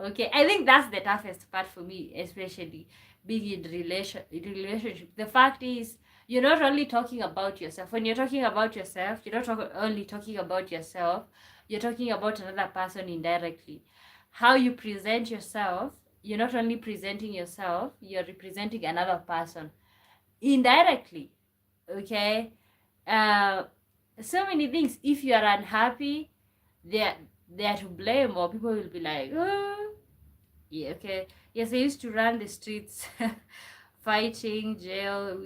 Okay, I think that's the toughest part for me, especially being in relationship. The fact is, you're not only talking about yourself. When you're talking about yourself, you're not only talking about yourself, you're talking about another person indirectly. How you present yourself, you're not only presenting yourself, you're representing another person indirectly. Okay, uh, so many things. If you are unhappy, they're they're to blame, or people will be like, oh, yeah, okay. Yes, I used to run the streets, fighting, jail,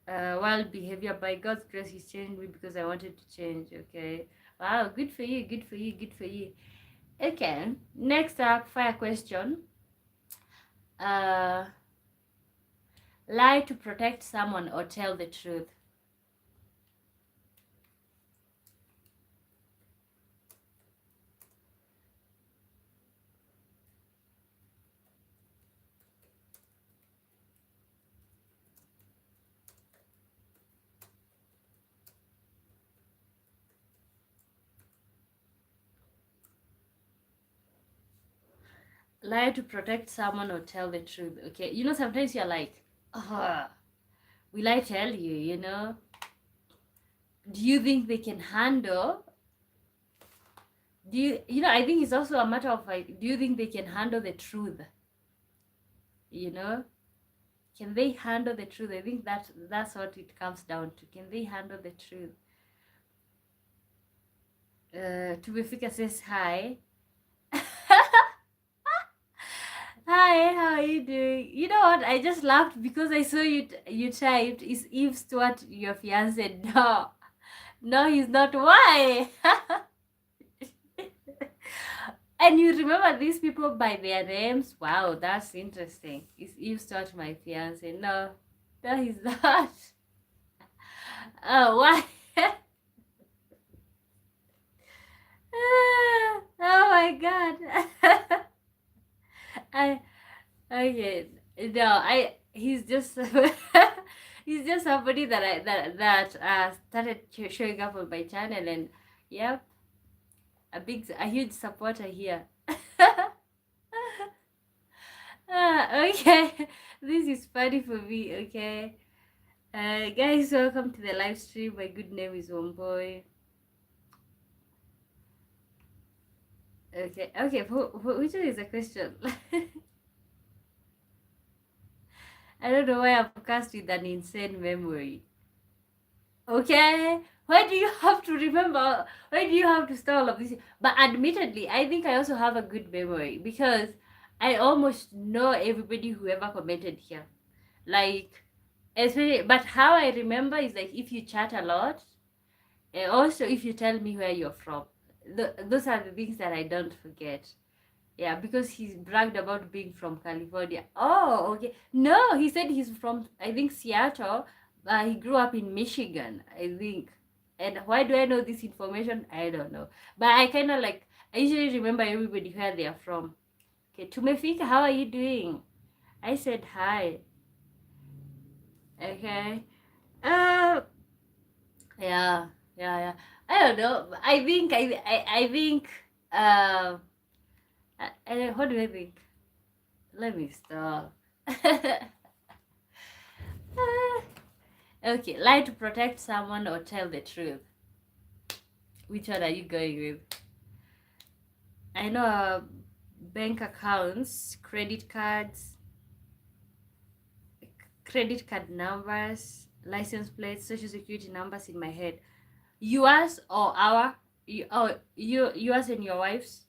wild behavior. By God's grace, He's changed me because I wanted to change. Okay. Wow, good for you, good for you, good for you. Okay. Next up, fire question. Uh, lie to protect someone or tell the truth. Lie to protect someone or tell the truth. Okay. You know, sometimes you're like, will I tell you? You know, do you think they can handle? I think it's also a matter of like, do you think they can handle the truth? You know, can they handle the truth? I think that's what it comes down to. Can they handle the truth? Tumefika says hi. Hi, how are you doing? You know what? I just laughed because I saw you typed, is Eve Stewart your fiance? No. No, he's not. Why? And you remember these people by their names? Wow, that's interesting. Is Eve Stewart my fiance? No. No, he's not. Oh, why? Oh my god. I okay. No, he's just he's just somebody that started showing up on my channel, and yep, a huge supporter here. Okay. This is funny for me, okay. Guys, welcome to the live stream. My good name is Womboy. Okay, which one is the question? I don't know why I'm cast with an insane memory. Okay? Why do you have to remember? Why do you have to store all of this? But admittedly, I think I also have a good memory because I almost know everybody who ever commented here. Like, especially, but how I remember is like if you chat a lot, and also if you tell me where you're from. Those are the things that I don't forget. Yeah, because he's bragged about being from California. Oh, okay. No, he said he's from, I think, Seattle. He grew up in Michigan, I think. And why do I know this information? I don't know. But I kind of like, I usually remember everybody where they are from. Okay, Tumefika, how are you doing? I said hi. Okay. Uh, yeah, yeah. I don't know. I think, what do I think? Let me stop. Okay, lie to protect someone or tell the truth. Which one are you going with? I know bank accounts, credit cards, credit card numbers, license plates, social security numbers in my head. Yours or our? Yours and your wife's?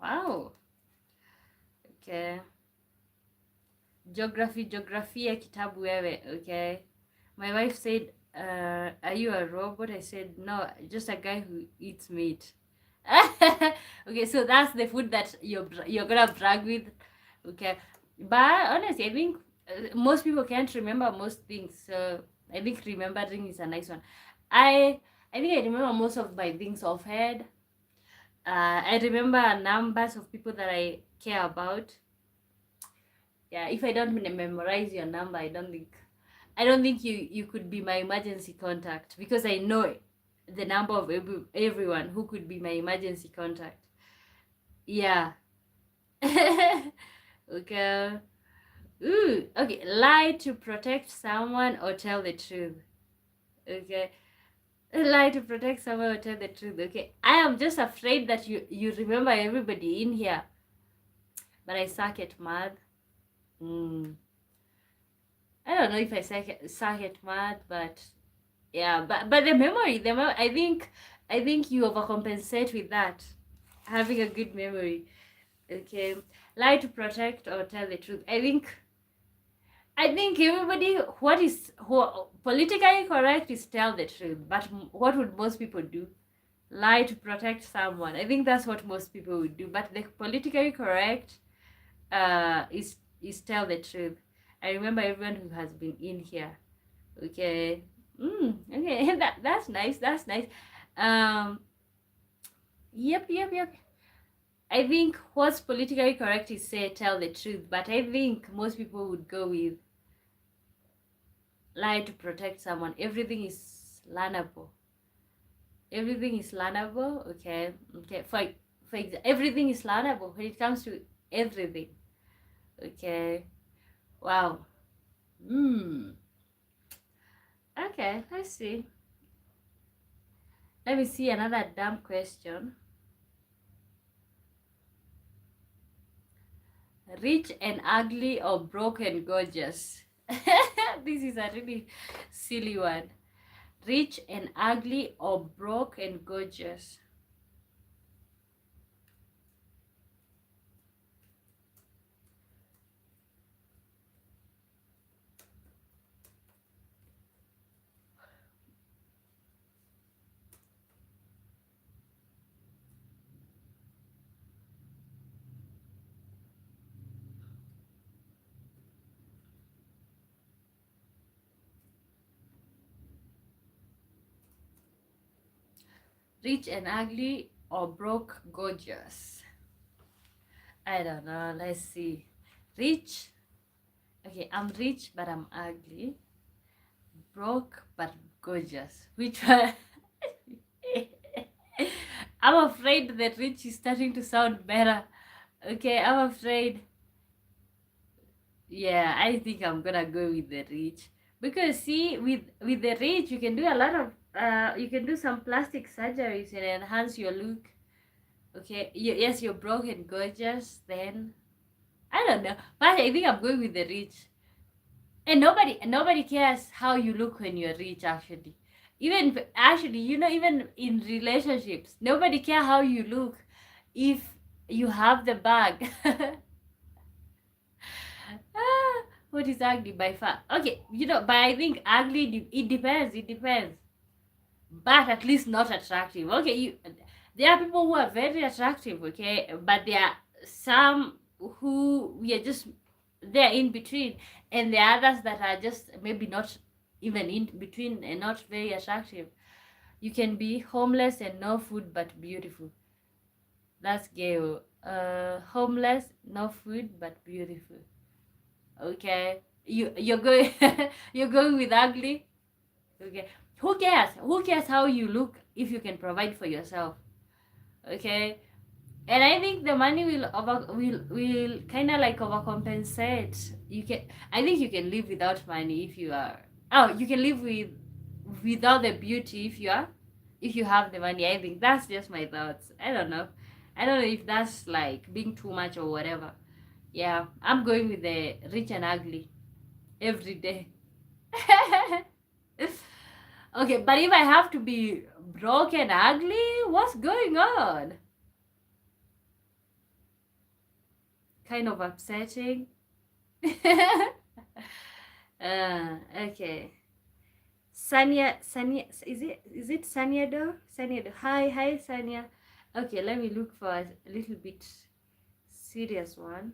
Wow. Okay. Geography ya kitabu wewe, okay. My wife said, are you a robot? I said, no, just a guy who eats meat. Okay, so that's the food that you're gonna brag with. Okay, but honestly, I think most people can't remember most things, so I think remembering is a nice one. I think I remember most of my things offhand. I remember numbers of people that I care about. Yeah, if I don't memorize your number, I don't think you could be my emergency contact because I know it. the number of everyone who could be my emergency contact. Yeah. Okay. Ooh, okay. Lie to protect someone or tell the truth. Okay. Lie to protect someone or tell the truth. Okay. I am just afraid that you remember everybody in here, but I suck at math. Mm. I don't know if I suck at math, but yeah, but I think you overcompensate with that, having a good memory. Okay, lie to protect or tell the truth. I think everybody, politically correct is tell the truth, but what would most people do? Lie to protect someone. I think that's what most people would do, but the politically correct is tell the truth. I remember everyone who has been in here. Okay. Okay. That's nice. That's nice. Um. Yep. Yep. Yep. I think what's politically correct is say tell the truth, but I think most people would go with lie to protect someone. Everything is learnable. Everything is learnable. Okay. Okay. Everything is learnable when it comes to everything. Okay. Wow. Hmm. Okay. Let's see. Let me see another dumb question. Rich and ugly or broke and gorgeous? This is a really silly one. Rich and ugly or broke and gorgeous? Rich and ugly or broke gorgeous? I don't know. Let's see. Rich. Okay, I'm rich but I'm ugly. Broke but gorgeous. Which one? I'm afraid that rich is starting to sound better. Okay, I'm afraid. Yeah, I think I'm gonna go with the rich because see, with the rich, you can do a lot of you can do some plastic surgeries and enhance your look. Okay, yes, you're broke and gorgeous. Then I don't know, but I think I'm going with the rich. And nobody cares how you look when you're rich. Actually, even in relationships, nobody care how you look if you have the bag. Ah, what is ugly by far? Okay, but I think ugly, it depends. It depends. But at least not attractive. Okay, there are people who are very attractive, okay, but there are some who we are just they're in between, and the others that are just maybe not even in between and not very attractive. You can be homeless and no food but beautiful. That's gay. Homeless, no food but beautiful. Okay, you're going you're going with ugly. Okay, who cares how you look if you can provide for yourself? Okay, and I think the money will kind of like overcompensate. I think you can live without money if you are. Oh, you can live without the beauty if you have the money. I think that's just my thoughts. I don't know if that's like being too much or whatever. Yeah, I'm going with the rich and ugly every day. Okay, but if I have to be broke and ugly, what's going on? Kind of upsetting. Okay. Sanya, is it Sanya Do? Sanya Do. Hi, Sanya. Okay, let me look for a little bit serious one.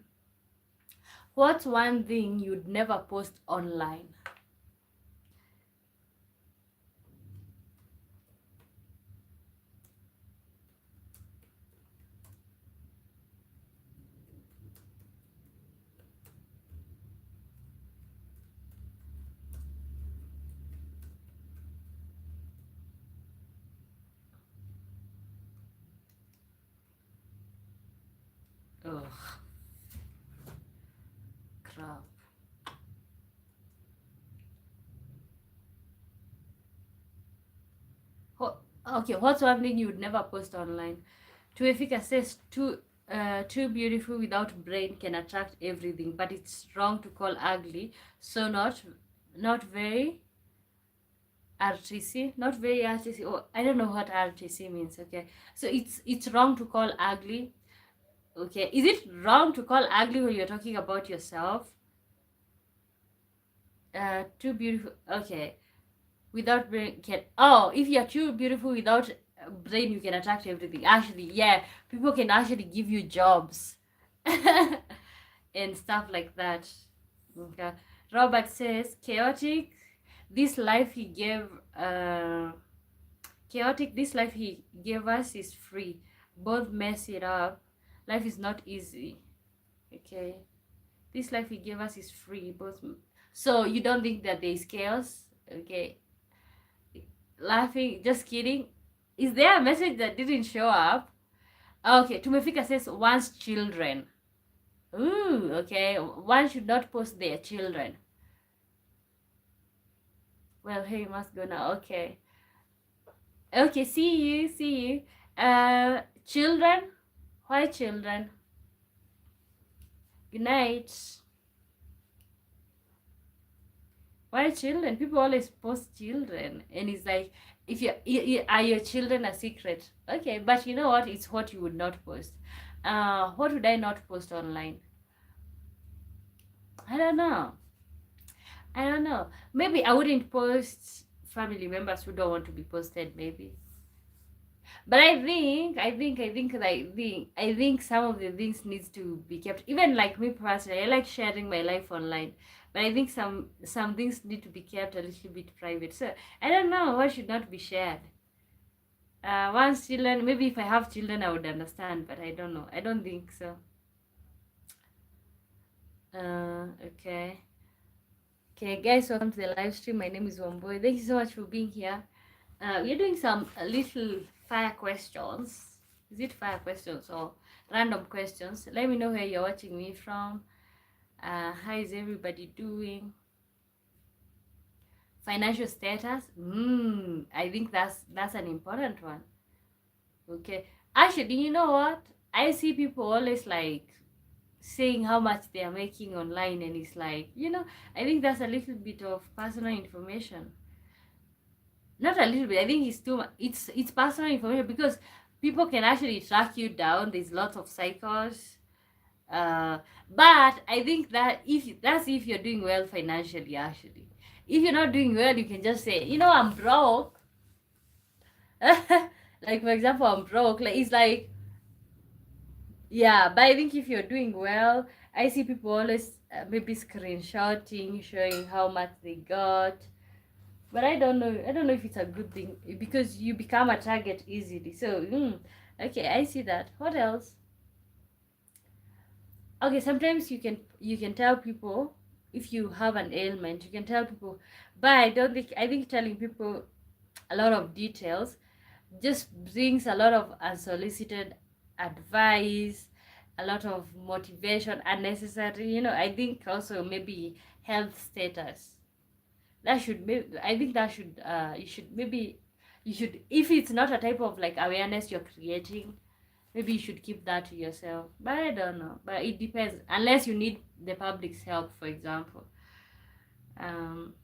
What's one thing you'd never post online? Ugh, crap. Okay, what's one thing you would never post online? Tuefika says too beautiful without brain can attract everything, but it's wrong to call ugly. So not very RTC, not very RTC. Oh, I don't know what RTC means. Okay, so it's wrong to call ugly. Okay, is it wrong to call ugly when you're talking about yourself? Too beautiful. Okay, without brain can. Oh, if you're too beautiful without brain, you can attract everything. Actually, yeah, people can actually give you jobs and stuff like that. Okay. Robert says chaotic. This life he gave. Chaotic. This life he gave us is free. Both mess it up. Life is not easy. Okay. This life he gave us is free. Both. So you don't think that there is chaos? Okay. Laughing. Just kidding. Is there a message that didn't show up? Okay. Tumefika says wants children. Ooh. Okay. One should not post their children. Well, hey, must go now. Okay. Okay. See you. See you. Children. Why children? Good night. Why children? People always post children, and it's like, if are your children a secret? Okay, but you know what? It's what you would not post. What would I not post online? I don't know. I don't know. Maybe I wouldn't post family members who don't want to be posted. Maybe. But I think some of the things needs to be kept. Even like me personally, I like sharing my life online, but I think some things need to be kept a little bit private. So I don't know what should not be shared. Once children, maybe if I have children, I would understand, but I don't know. I don't think so. Okay. Okay, guys, welcome to the live stream. My name is Wamboy. Thank you so much for being here. We're doing some little fire questions. Is it fire questions or random questions? Let me know where you're watching me from. How is everybody doing? Financial status? I think that's an important one. Okay. Actually, you know what? I see people always like saying how much they are making online, and it's like, I think that's a little bit of personal information. Not a little bit. I think it's too much. It's personal information because people can actually track you down. There's lots of cycles. But I think that if you're doing well financially, actually, if you're not doing well, you can just say, I'm broke. Like, for example, I'm broke. Like, it's like, yeah. But I think if you're doing well, I see people always maybe screenshotting, showing how much they got. But I don't know. I don't know if it's a good thing because you become a target easily. So, okay, I see that. What else? Okay, sometimes you can tell people if you have an ailment. You can tell people, but I think telling people a lot of details just brings a lot of unsolicited advice, a lot of motivation, unnecessary. I think also maybe health status. That should be. I think that should. You should, if it's not a type of like awareness you're creating, maybe you should keep that to yourself. But I don't know. But it depends. Unless you need the public's help, for example. Um,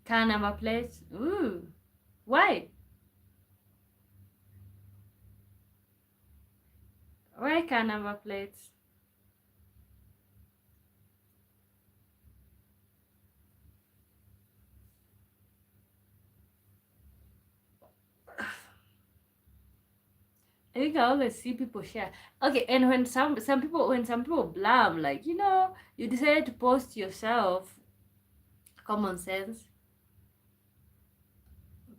car number plates. Ooh, why? Why car number plates? I think I always see people share. Okay, and when some people blame, like, you decided to post yourself. Common sense.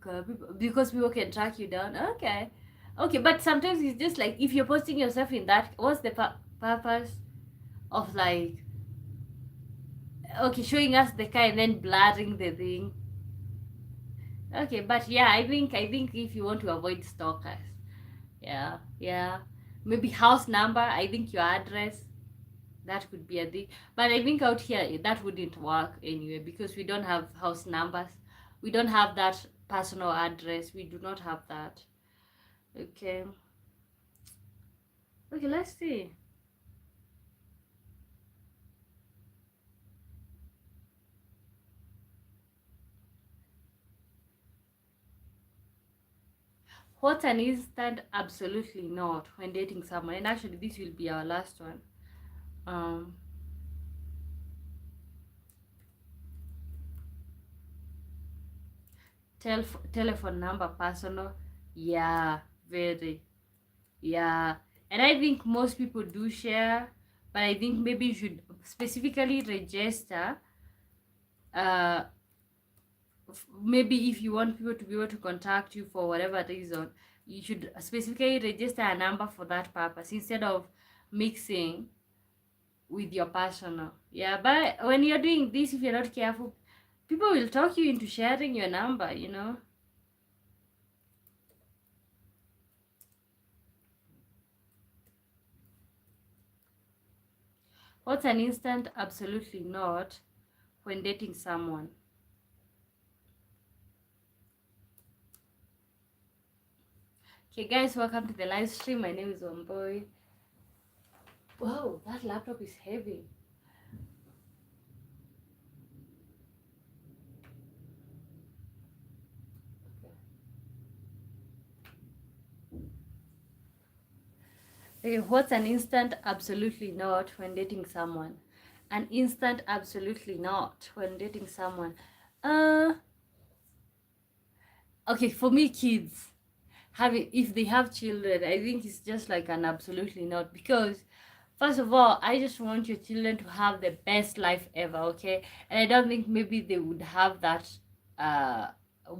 Okay, because people can track you down. Okay, okay, but sometimes it's just like if you're posting yourself in that, what's the purpose of like, okay, showing us the car and then blurring the thing? Okay, but yeah, I think if you want to avoid stalkers, yeah, maybe house number, I think your address, that could be a thing. But I think out here that wouldn't work anyway, because we don't have house numbers, we don't have that personal address, we do not have that. Okay, okay, let's see. What's an instant absolutely not when dating someone? And actually this will be our last one. um Telephone number personal. Yeah, very. Yeah, and I think most people do share, but I think maybe you should specifically register. uh Maybe if you want people to be able to contact you for whatever reason, you should specifically register a number for that purpose instead of mixing with your personal. Yeah, but when you're doing this, if you're not careful, people will talk you into sharing your number, you know. What's an instant absolutely not when dating someone? Okay, guys, welcome to the live stream. My name is Wamboy. Wow, that laptop is heavy. Okay, what's an instant absolutely not when dating someone? An instant absolutely not when dating someone. Uh, okay, for me, kids having, if they have children, I think it's just like an absolutely not, because first of all, I just want your children to have the best life ever, okay? And I don't think maybe they would have that uh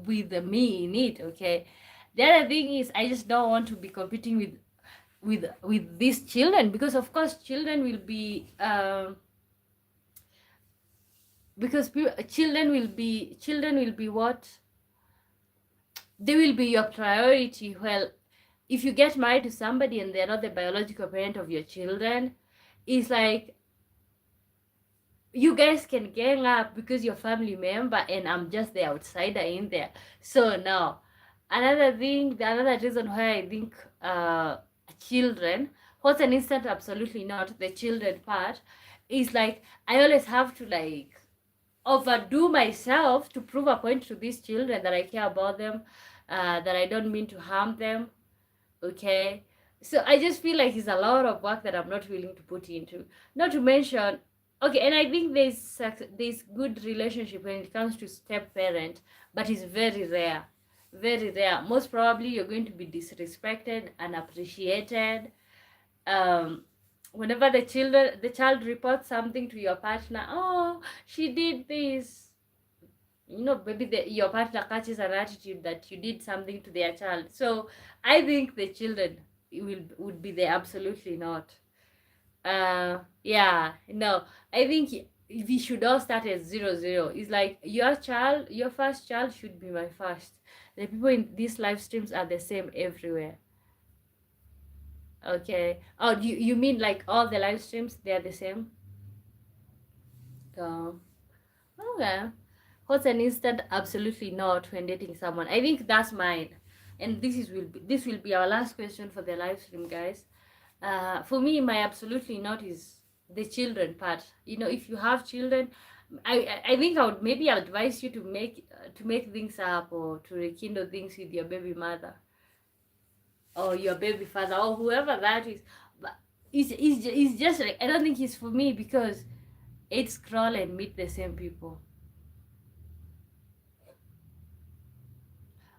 with me in it, okay? The other thing is, I just don't want to be competing with these children, because of course children will be children will be what, they will be your priority. Well, if you get married to somebody and they're not the biological parent of your children, it's like you guys can gang up because you're family member and I'm just the outsider in there. So now, another thing, the another reason why I think children, what's an instant absolutely not, the children part, is like I always have to like overdo myself to prove a point to these children that I care about them, that I don't mean to harm them. Okay, so I just feel like it's a lot of work that I'm not willing to put into. Not to mention, okay, and I think there's good relationship when it comes to step parent, but it's very rare, very rare. Most probably you're going to be disrespected, unappreciated. Whenever the child reports something to your partner, oh, she did this, you know, maybe your partner catches an attitude that you did something to their child. So I think the children would be the absolutely not. Yeah, no, I think we should all start at 0 0. It's like your child, your first child should be my first. The people in these live streams are the same everywhere. Okay, oh, you mean like all the live streams, they are the same? So okay. What's an instant absolutely not when dating someone? I think that's mine. And this will be our last question for the live stream, guys. For me, my absolutely not is the children part. You know, if you have children, I think I would maybe advise you to make things up, or to rekindle things with your baby mother or your baby father or whoever that is. But it's just like, I don't think it's for me, because it's scroll and meet the same people.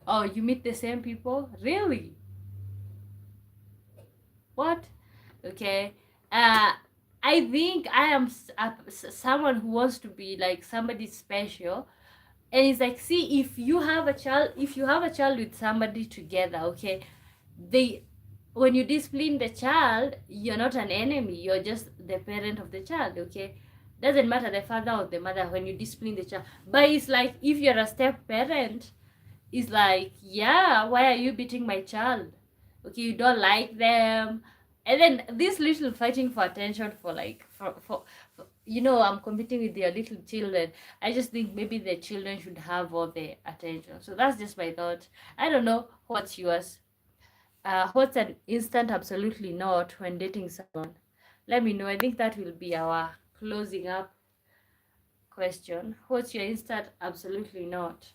Oh, you meet the same people? Really? What? Okay. Uh, I think I am someone who wants to be like somebody special, and it's like, see, if you have a child with somebody together, okay, they, when you discipline the child, you're not an enemy. You're just the parent of the child. Okay, doesn't matter the father or the mother when you discipline the child. But it's like if you're a step parent, it's like, yeah, why are you beating my child? Okay, you don't like them. And then this little fighting for attention for like for I'm competing with your little children. I just think maybe the children should have all the attention. So that's just my thought. I don't know what's yours. What's an instant absolutely not when dating someone? Let me know. I think that will be our closing up question. What's your instant absolutely not?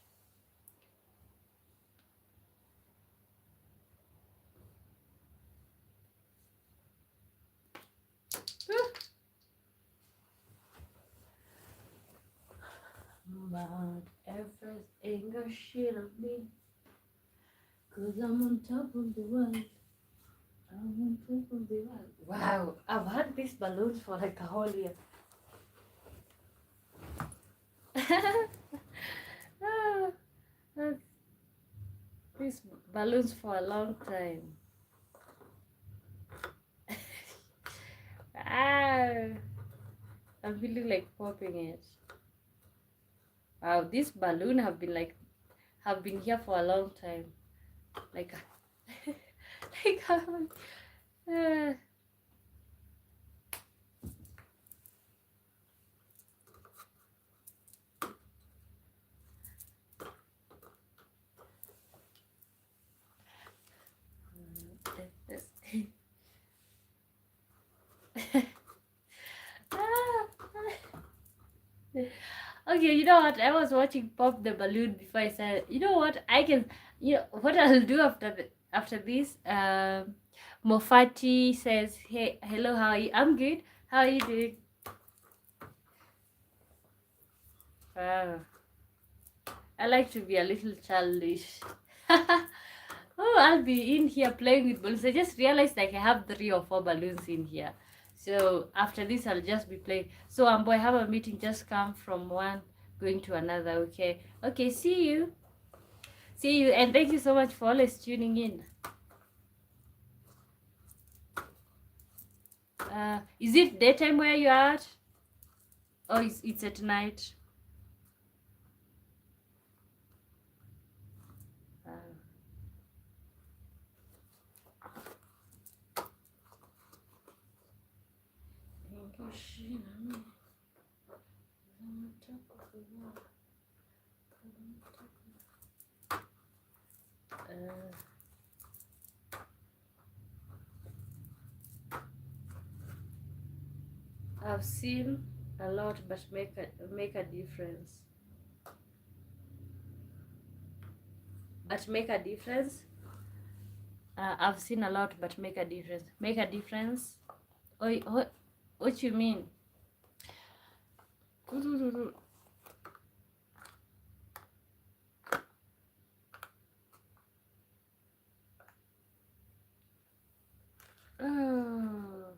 But everything a shit of me, 'cause I'm on top of the world. I'm on top of the world. Wow, I've had these balloons for like a whole year. Ah, ah, these balloons for a long time. Ah, I'm feeling like popping it. Wow, this balloon have been here for a long time. Like like uh, okay, you know what? I was watching Pop the Balloon before I said, you know what? I can, what I'll do after this. Mofati says, hey, hello, how are you? I'm good. How are you doing? Uh, I like to be a little childish. Oh, I'll be in here playing with balloons. I just realized like I have 3 or 4 balloons in here. So after this, I'll just be playing. So boy, I have a meeting. Just come from one, going to another. Okay. Okay. See you. See you. And thank you so much for always tuning in. Is it daytime where you are at? Or it's at night? Uh, I've seen a lot, but make a difference. But make a difference. I've seen a lot, but make a difference. Make a difference. Oh, what you mean? Oh,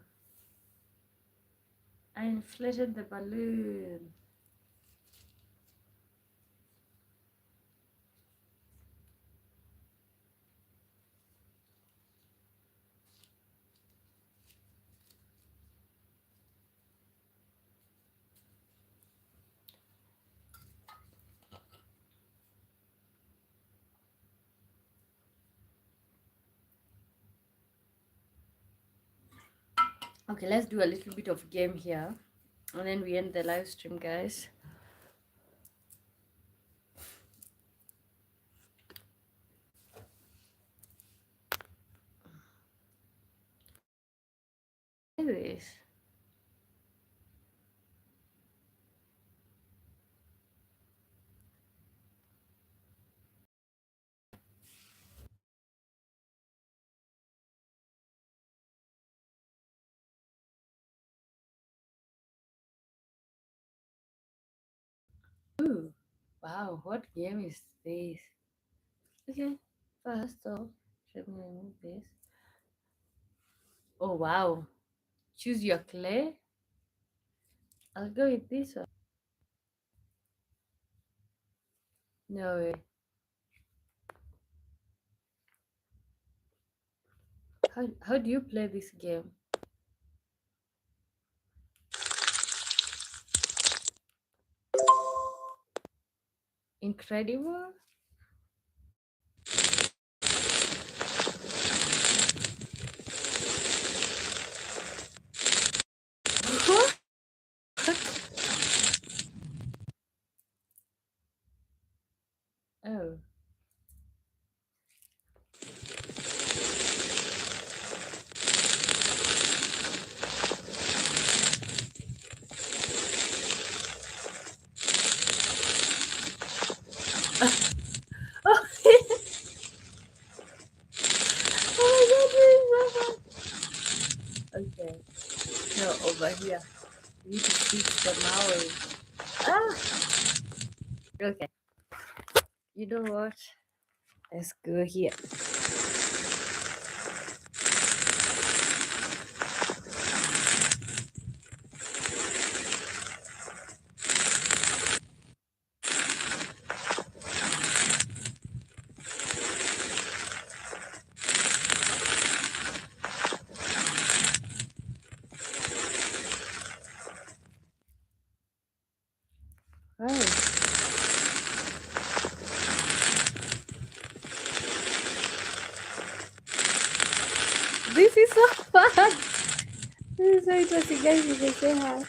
I inflated the balloon. Okay, let's do a little bit of game here, and then we end the live stream, guys. Anyways. Ooh, wow, what game is this? Okay, first off, let me remove this. Oh, wow. Choose your clay. I'll go with this one. No way. How do you play this game? Incredible. Okay. No, over here. We need to fix the mouse. Ah! Okay. You know what? Let's go here. Oh. This is so fun. This is so interesting, guys. You can say hi.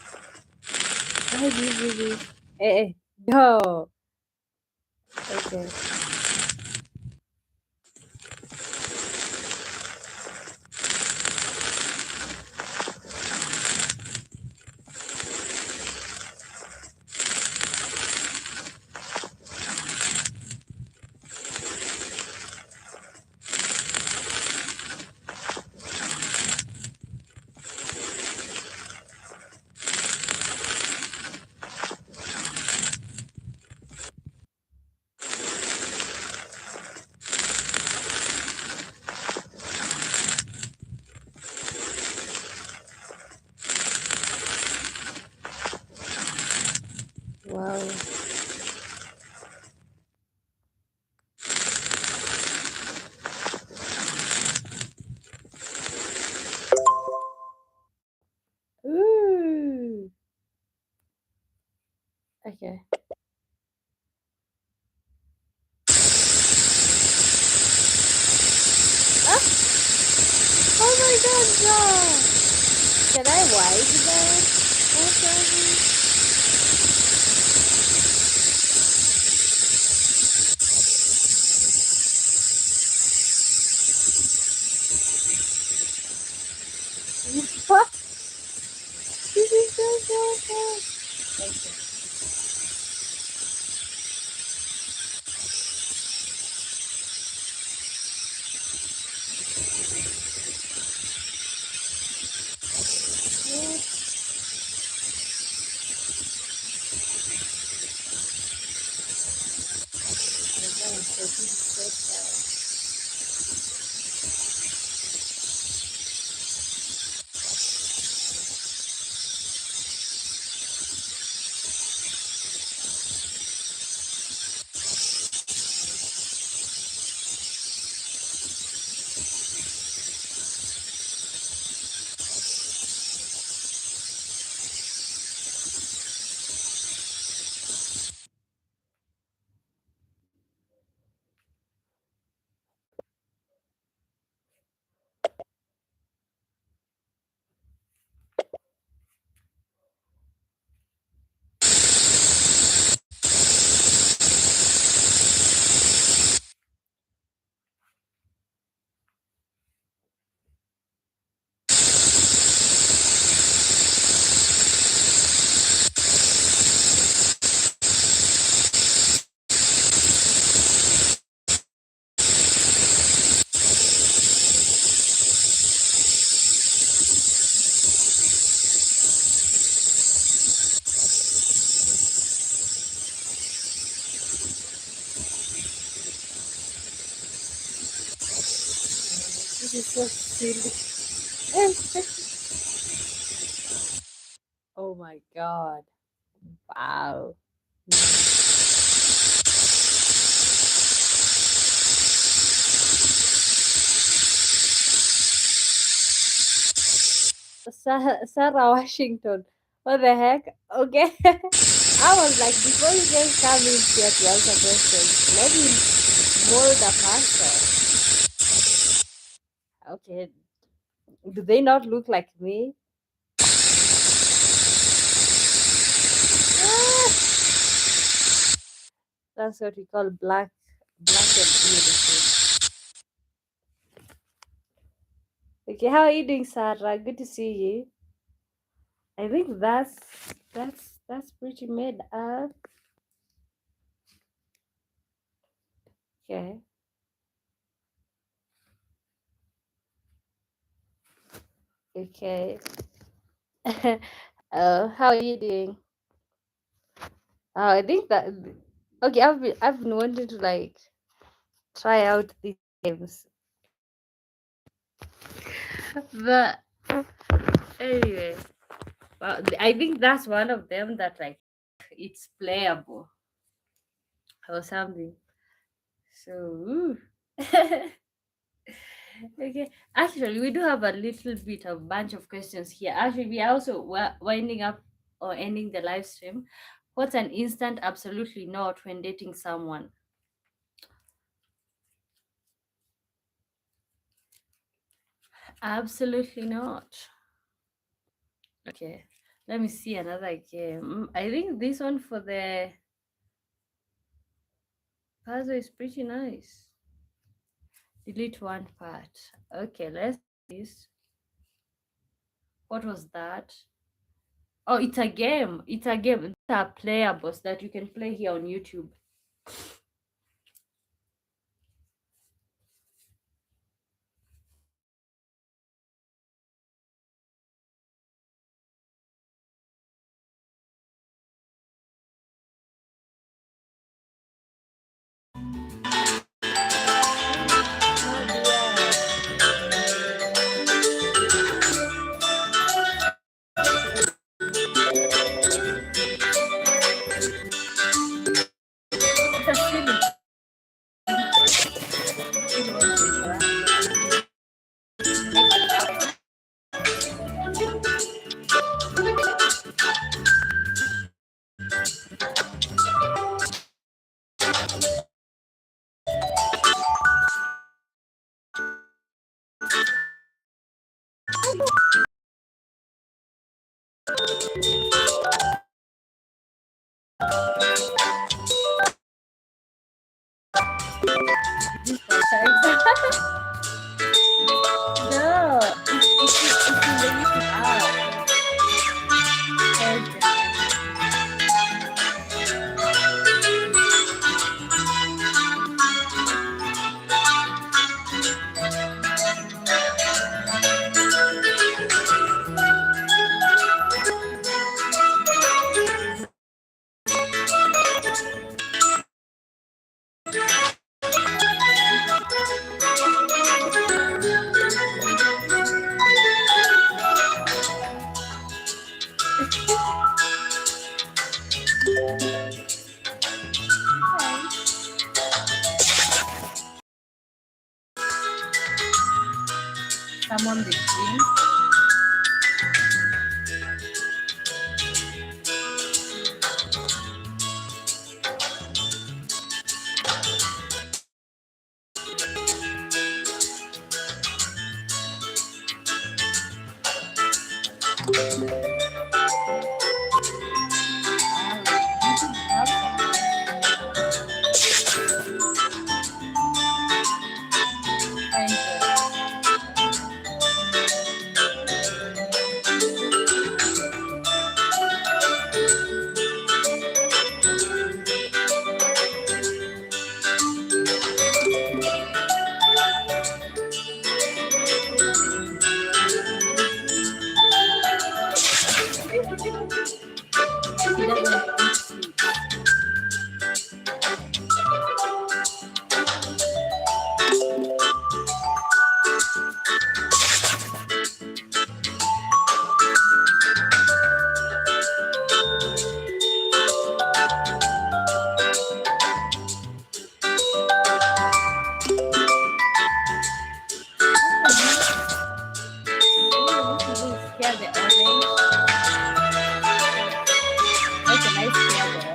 How do you do this? Eh, no. Okay. Wow. Ooh. Okay. Ah! Oh my god, no! Can I wipe that? Oh, sorry. What? This is so fun. Okay. What? Oh my god, this is so fun. This is so silly. Oh my god. Wow. Sarah Washington. What the heck? Okay. I was like, before you guys come in here to answer questions, let me mold a person. Okay. Do they not look like me? Ah, that's what we call black and beautiful. Okay, how are you doing, Sarah? Good to see you. I think that's pretty made up. Okay. Okay. How are you doing? I think that okay. I've been wanting to like try out these games, but anyway, well, I think that's one of them that like it's playable or something. So, ooh. Okay, actually, we do have a little bit of bunch of questions here. Actually, we are also winding up or ending the live stream. What's an instant absolutely not when dating someone? Absolutely not. Okay, let me see another game. I think this one for the puzzle is pretty nice. Delete one part. Okay, let's do this. What was that? Oh, it's a game. It's a game. These are playables that you can play here on YouTube. It's a silly no, it's in the YouTube app. Okay. Someone between. He doesn't eat sweets. Scare the orange. Okay, nice scare the orange.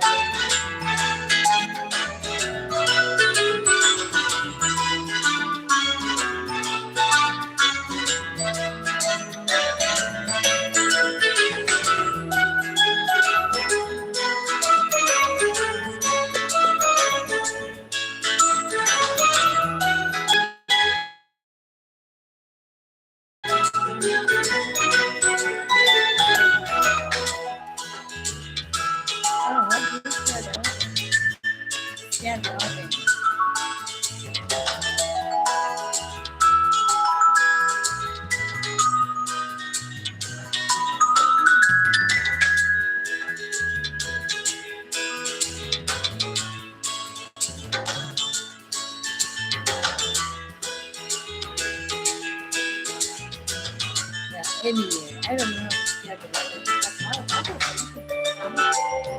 Anyway, I don't know how to share the language, but that was a little bit fun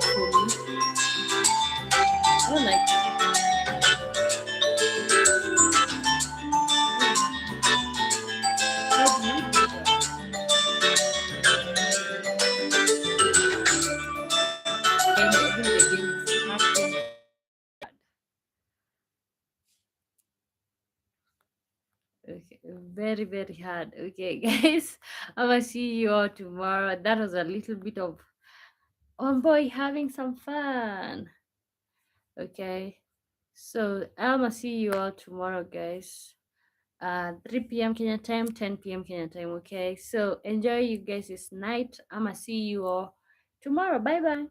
for me. I don't like how do you do that? And I think the game is hard. Okay, very, very hard. Okay, guys, I will see you all tomorrow. That was a little bit of on boy having some fun. Okay, so I'ma see you all tomorrow, guys. 3 p.m. Kenya time, 10 p.m. Kenya time. Okay, so enjoy you guys this night. I'ma see you all tomorrow. Bye bye.